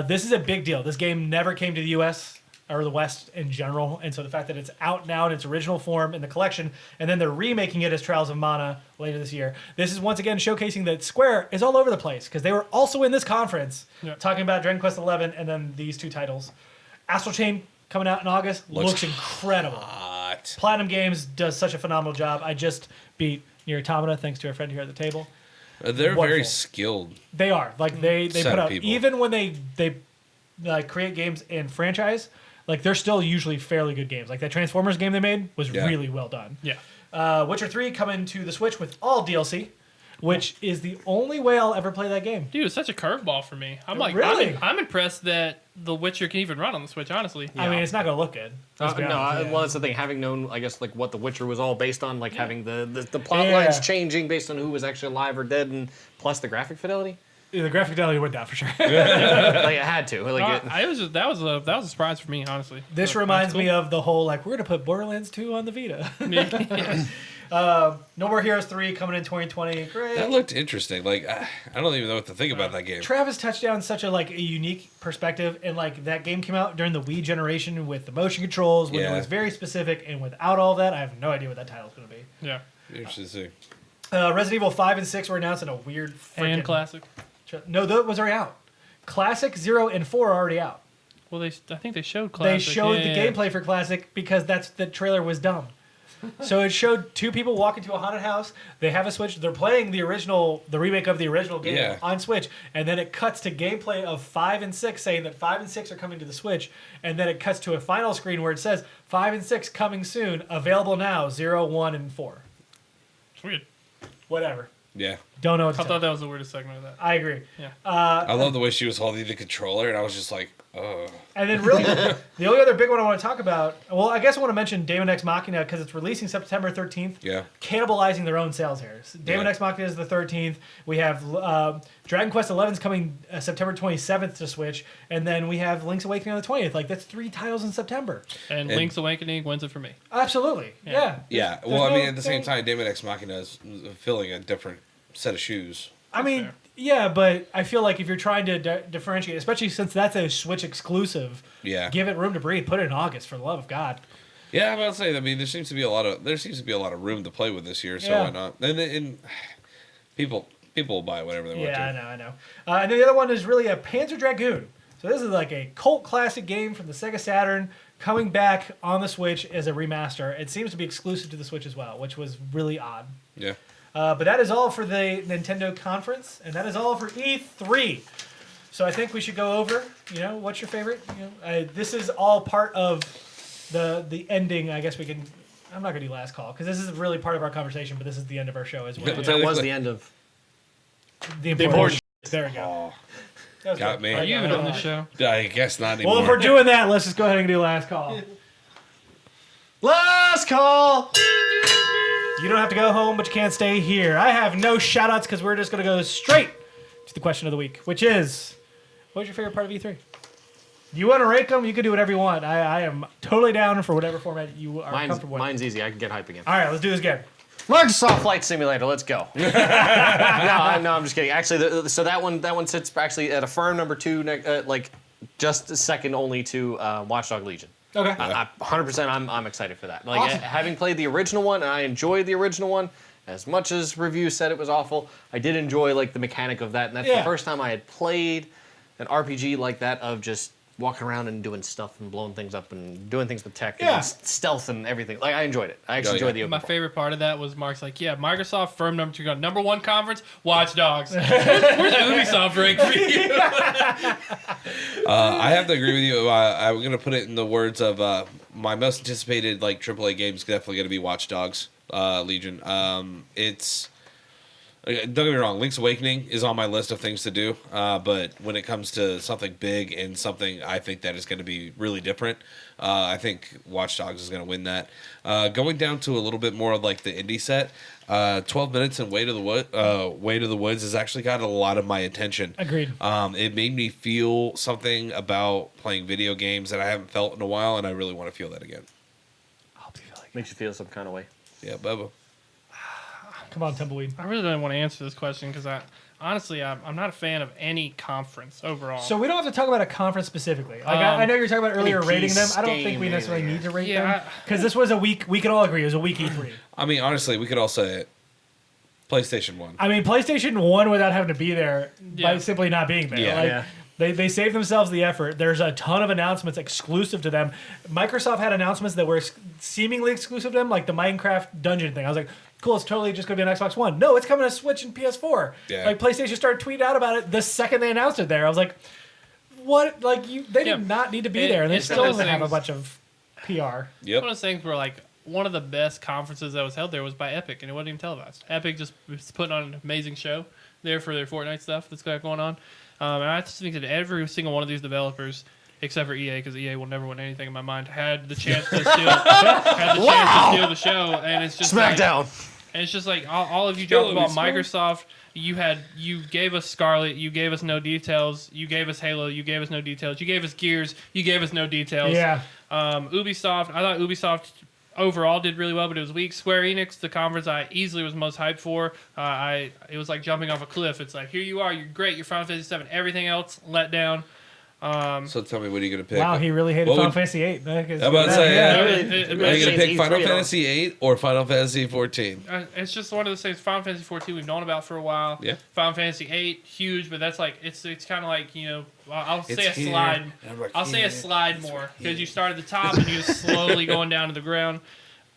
This is a big deal. This game never came to the U.S. or the West in general, and so the fact that it's out now in its original form in the collection, and then they're remaking it as Trials of Mana later this year. This is once again showcasing that Square is all over the place, because they were also in this conference talking about Dragon Quest XI and then these two titles. Astral Chain coming out in August looks incredible. Hot. Platinum Games does such a phenomenal job. I just beat Nier Automata thanks to our friend here at the table. They're very Wonderful. skilled. They are like they Set put of out people. even when they like create games in franchise, like they're still usually fairly good games. Like that Transformers game they made was Yeah. really well done. Yeah. Witcher 3 coming to the Switch with all DLC, which is the only way I'll ever play that game. Dude, it's such a curveball for me. I'm like, Really? I'm impressed that The Witcher can even run on the Switch, honestly. I mean, it's not gonna look good. Let's be honest, yeah. Well, that's the thing. Having known, I guess, like what The Witcher was all based on, like having the plot Yeah. lines changing based on who was actually alive or dead, and plus the graphic fidelity. The graphic fidelity went down for sure. Like it had to. Like That was a surprise for me, honestly. This But reminds that's me of the whole like we're gonna put Borderlands 2 on the Vita. No More Heroes 3 coming in 2020. Great. That looked interesting. Like I don't even know what to think about that game. Travis touched down such a like a unique perspective, and like that game came out during the Wii generation with the motion controls, when it Yeah. was very specific, and without all that, I have no idea what that title's gonna be. Yeah. Interesting to see. Resident Evil 5 and 6 were announced in a weird And freaking. classic. No, that was already out. Classic 0 and 4 are already out. Well, I think they showed classic. They showed the Yeah. gameplay for Classic because the trailer was dumb. So it showed two people walk into a haunted house. They have a Switch. They're playing the remake of the original game Yeah. on Switch, and then it cuts to gameplay of 5 and 6, saying that 5 and 6 are coming to the Switch, and then it cuts to a final screen where it says 5 and 6 coming soon, available now, 0, 1, and 4. It's weird. Whatever. Yeah. Don't know what I to thought tell. that was the weirdest segment of that. I agree. Yeah. I love the way she was holding the controller, and I was just like, oh. And then really, the only other big one I want to talk about, well, I guess I want to mention Daemon X Machina because it's releasing September 13th. Yeah. Cannibalizing their own sales here. Daemon Yeah. X Machina is the 13th. We have Dragon Quest 11's coming September 27th to Switch, and then we have Link's Awakening on the 20th. Like that's 3 titles in September. And And- Link's Awakening wins it for me. Absolutely. Yeah. Yeah. There's Well, I no mean, at the same thing- time, Daemon X Machina is filling a different set of shoes. I mean, fair. yeah, but I feel like if you're trying to differentiate, especially since that's a Switch exclusive, Yeah. give it room to breathe. Put it in August, for the love of God. Yeah, I'm about to say. I mean, there seems to be a lot of room to play with this year. So Yeah. why not? And people will buy whatever they want Yeah, to. I know. And then the other one is really a Panzer Dragoon. So this is like a cult classic game from the Sega Saturn coming back on the Switch as a remaster. It seems to be exclusive to the Switch as well, which was really odd. Yeah. But that is all for the Nintendo conference, and that is all for E3. So I think we should go over, what's your favorite? This is all part of the ending. I guess we can. I'm not gonna do last call because this is really part of our conversation, but this is the end of our show as well. Yeah. but that was the end of. The important important. There we go. Oh, That was got good. me. Are you even on this show? I guess not anymore. Well, if we're doing that, let's just go ahead and do last call. Last call. You don't have to go home, but you can't stay here. I have no shout outs because we're just going to go straight to the question of the week, which is what was your favorite part of E3? You want to rank them? You can do whatever you want. I am totally down for whatever format you are comfortable with. Mine's easy. I can get hype again. All right, let's do this again. Microsoft Flight Simulator. Let's go. no, I'm just kidding. Actually, so that one sits actually at a firm number 2, like just second only to Watchdog Legion. Okay. 100%. I'm excited for that. Like Awesome. having played the original one, and I enjoyed the original one. As much as reviews said it was awful, I did enjoy like the mechanic of that, and that's Yeah. the first time I had played an RPG like that of just walking around and doing stuff and blowing things up and doing things with tech Yeah. and stealth and everything. Like I enjoyed it. I actually Oh, yeah. enjoyed the open My world. favorite part of that was Mark's like, yeah, Microsoft firm number 2, got number 1 conference, Watch Dogs. Where's Ubisoft rank for you? I have to agree with you. I'm gonna put it in the words of my most anticipated like AAA game is definitely gonna be Watch Dogs Legion. It's don't get me wrong, Link's Awakening is on my list of things to do, but when it comes to something big and something I think that is going to be really different, I think Watch Dogs is going to win that. Going down to a little bit more of like the indie set, 12 Minutes and Way to the Woods has actually got a lot of my attention. Agreed. It made me feel something about playing video games that I haven't felt in a while, and I really want to feel that again. Makes you feel some kind of way. Yeah, Bubba. Come on, Tumbleweed. I really don't want to answer this question because I'm not a fan of any conference overall. So we don't have to talk about a conference specifically. Like I know you're talking about earlier any rating them. piece I don't think game, we necessarily anything. need to rate Yeah, them because this was a week. We can all agree it was a week E3. I mean, honestly, we could all say it. PlayStation 1. I mean, PlayStation won without having to be there by Yeah. simply not being there. Yeah. Like, Yeah. They saved themselves the effort. There's a ton of announcements exclusive to them. Microsoft had announcements that were seemingly exclusive to them, like the Minecraft dungeon thing. I was like, cool, it's totally just going to be an Xbox One. No, it's coming to Switch and PS4. Yeah. Like, PlayStation started tweeting out about it the second they announced it there. I was like, what? Like, they Yeah. did not need to be It- there, and they it's still one of have a those bunch of PR. Yep. one of those things where like one of the best conferences that was held there was by Epic, and it wasn't even televised. Epic just was putting on an amazing show there for their Fortnite stuff that's got going on. And I just think that every single one of these developers, except for EA, because EA will never win anything in my mind, had the chance to steal, the show, and it's just like- SmackDown. And it's just like all of you Kill joked about me, Microsoft. You gave us Scarlet, you gave us no details. You gave us Halo, you gave us no details. You gave us Gears, you gave us no details. Yeah. Ubisoft, I thought Ubisoft overall did really well, but it was weak. Square Enix, the conference I easily was most hyped for. It was like jumping off a cliff. It's like, here you are, you're great, you're Final Fantasy VII. Everything else let down. So tell me, what are you going to pick? Wow, he really hated What Final would- Fantasy VIII. I'm about to say, yeah. Are It you going to Resident pick Evil Final 3 Fantasy 8 or Final Fantasy 14? It's just one of those things. Final Fantasy 14 we've known about for a while. Yeah. Final Fantasy 8 huge, but that's like it's kind of like I'll say It's a here, slide. and I'm like, I'll say here, a slide more here. because you start at the top and you're slowly going down to the ground.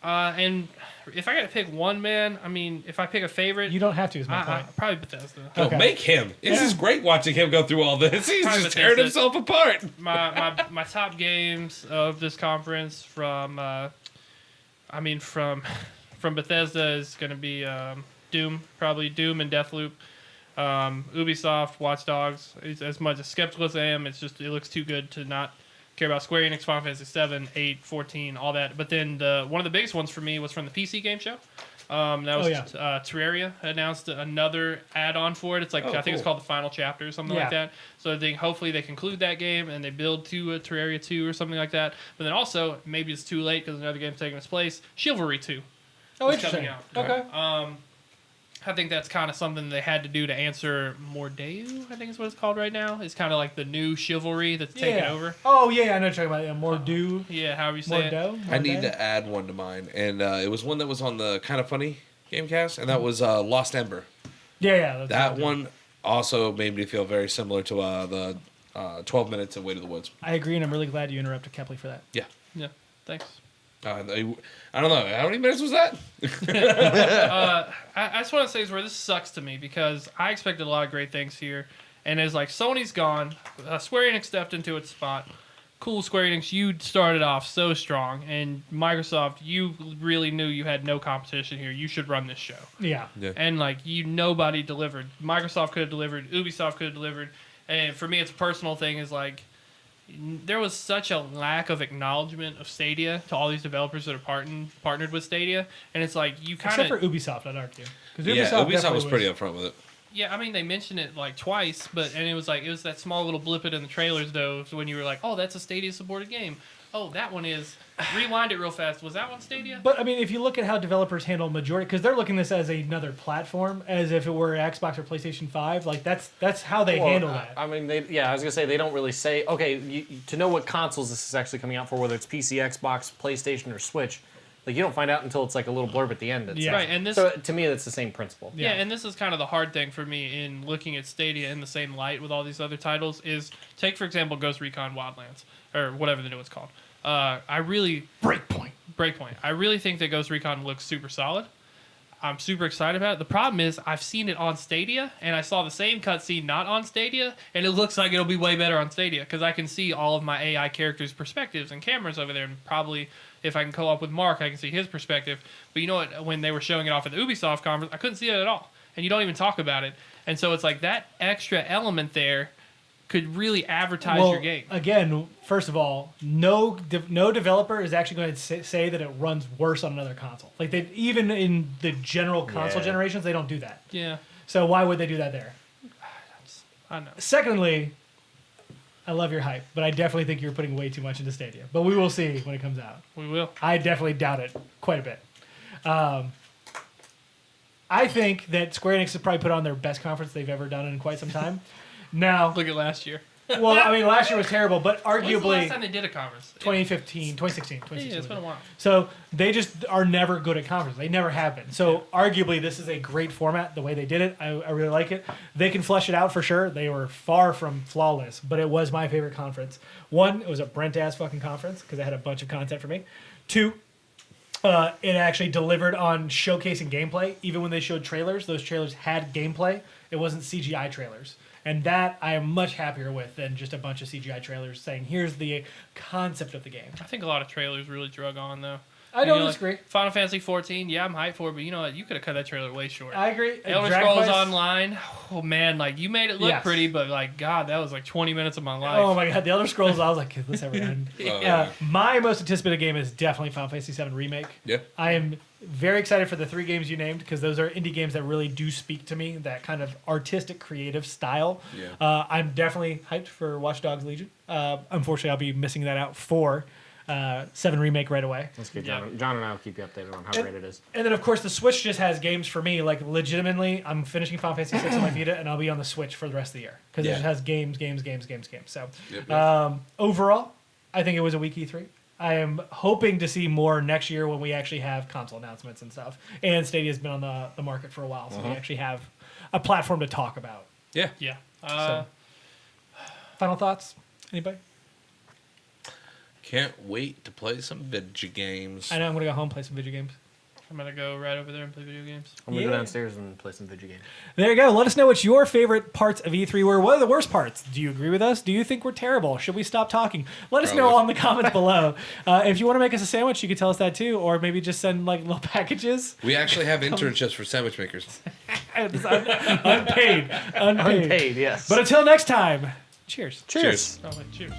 And if I got to pick one, man, I mean, if I pick a favorite, You don't have to, is my I, point. probably Bethesda. No, Okay. make him. This is great watching him go through all this. He's Probably just tearing Bethesda. himself apart. My top games of this conference from Bethesda is going to be Doom, probably Doom and Deathloop. Ubisoft, Watch Dogs. As much as skeptical as I am, it looks too good to not care about. Square Enix, Final Fantasy 7, 8, 14, all that. But then one of the biggest ones for me was from the PC game show. That was Terraria announced another add-on for it. It's like I think it's cool. called the Final Chapter or something Yeah. like that. So I think hopefully they conclude that game and they build to a Terraria 2 or something like that. But then also maybe it's too late because another game's taking its place. Chivalry 2. Oh, is interesting. coming out. Okay. I think that's kind of something they had to do to answer Mordeu, I think is what it's called right now. It's kind of like the new Chivalry that's taken over. Oh, yeah, I know what you're talking about. Yeah, Mordew. Yeah, however you say it. Mordeaux? I need Mordeaux? to add one to mine, and it was one that was on the Kind of Funny Gamecast, and that was Lost Ember. Yeah. That's That what I'm one also made me feel very similar to the 12 Minutes of Way to the Woods. I agree, and I'm really glad you interrupted Kepley for that. Yeah. Yeah, thanks. I don't know. How many minutes was that? I just want to say is where this sucks to me because I expected a lot of great things here, and it's like Sony's gone, Square Enix stepped into its spot. Cool, Square Enix, you started off so strong, and Microsoft, you really knew you had no competition here. You should run this show, Yeah. and like nobody delivered. Microsoft could have delivered, Ubisoft could have delivered, and for me, it's a personal thing. Is like there was such a lack of acknowledgement of Stadia to all these developers that are partnered with Stadia, and it's like you kind Except of for Ubisoft, I'd argue. 'Cause Yeah, Ubisoft definitely was pretty upfront with it. Yeah, I mean they mentioned it like twice, and it was that small little blip in the trailers though. So when you were like, "Oh, that's a Stadia supported game." Oh, that one is. Rewind it real fast. Was that one Stadia? But I mean, if you look at how developers handle majority, because they're looking at this as another platform, as if it were Xbox or PlayStation 5. Like that's how they handle that. I mean, I was gonna say they don't really say. Okay, to know what consoles this is actually coming out for, whether it's PC, Xbox, PlayStation, or Switch, like you don't find out until it's like a little blurb at the end. That Yeah. Right, and this. So to me, that's the same principle. Yeah, and this is kind of the hard thing for me in looking at Stadia in the same light with all these other titles is take for example Ghost Recon Wildlands or whatever the new one's called. Breakpoint. I really think that Ghost Recon looks super solid. I'm super excited about it. The problem is I've seen it on Stadia, and I saw the same cutscene not on Stadia, and it looks like it'll be way better on Stadia because I can see all of my AI characters' perspectives and cameras over there, and probably if I can co-op with Mark, I can see his perspective. But you know what? When they were showing it off at the Ubisoft conference, I couldn't see it at all, and you don't even talk about it. And so it's like that extra element there could really advertise your game. Again, first of all, no developer is actually going to say that it runs worse on another console. Like they even in the general console Yeah. generations, they don't do that. Yeah, So why would they do that there? I know. Secondly, I love your hype, but I definitely think you're putting way too much into Stadia. But we will see when it comes out. We will. I definitely doubt it quite a bit. I think that Square Enix has probably put on their best conference they've ever done in quite some time. Now, Look at last year. well, I mean, last year was terrible, but When's the last arguably time they did a conference? 2015, 2016, Yeah, 2016. it's been a while. So they just are never good at conferences. They never have been. So arguably, this is a great format. The way they did it, I really like it. They can flesh it out for sure. They were far from flawless, but it was my favorite conference. One, it was a Brent ass fucking conference because it had a bunch of content for me. Two, it actually delivered on showcasing gameplay. Even when they showed trailers, those trailers had gameplay. It wasn't CGI trailers. And that I am much happier with than just a bunch of CGI trailers saying, here's the concept of the game. I think a lot of trailers really drug on though. I And don't you're like, disagree. Final Fantasy 14, yeah, I'm hyped for it, but you know what? You could have cut that trailer way short. I agree. Elder Dragon Scrolls Quest- Online, oh man, like you made it look Yes. pretty, but like God, that was like 20 minutes of my life. Oh my god, the Elder Scrolls! I was like, could this ever end? Yeah. My most anticipated game is definitely Final Fantasy VII Remake. Yeah. I am very excited for the 3 games you named because those are indie games that really do speak to me. That kind of artistic, creative style. Yeah. I'm definitely hyped for Watch Dogs Legion. Unfortunately, I'll be missing that out for 7 Remake right away. That's good. Yeah. John and I will keep you updated on how great it is. And then, of course, the Switch just has games for me. Like, legitimately, I'm finishing Final Fantasy VI on my Vita, and I'll be on the Switch for the rest of the year. Because it Yeah. just has games. So, Yep. overall, I think it was a weak E3. I am hoping to see more next year when we actually have console announcements and stuff. And Stadia's been on the market for a while, so we actually have a platform to talk about. Yeah. Yeah. Final thoughts? Anybody? Can't wait to play some video games. I know I'm going to go home and play some video games. I'm gonna go right over there and play video games. I'm gonna Yeah. go downstairs and play some video games. There you go. Let us know what your favorite parts of E3 were. What are the worst parts? Do you agree with us? Do you think we're terrible? Should we stop talking? Let us know Probably. on the comments below. If you want to make us a sandwich, you can tell us that too, or maybe just send like little packages. We actually have internships for sandwich makers. Unpaid. Unpaid, yes. But until next time, cheers. cheers. Oh, like, cheers.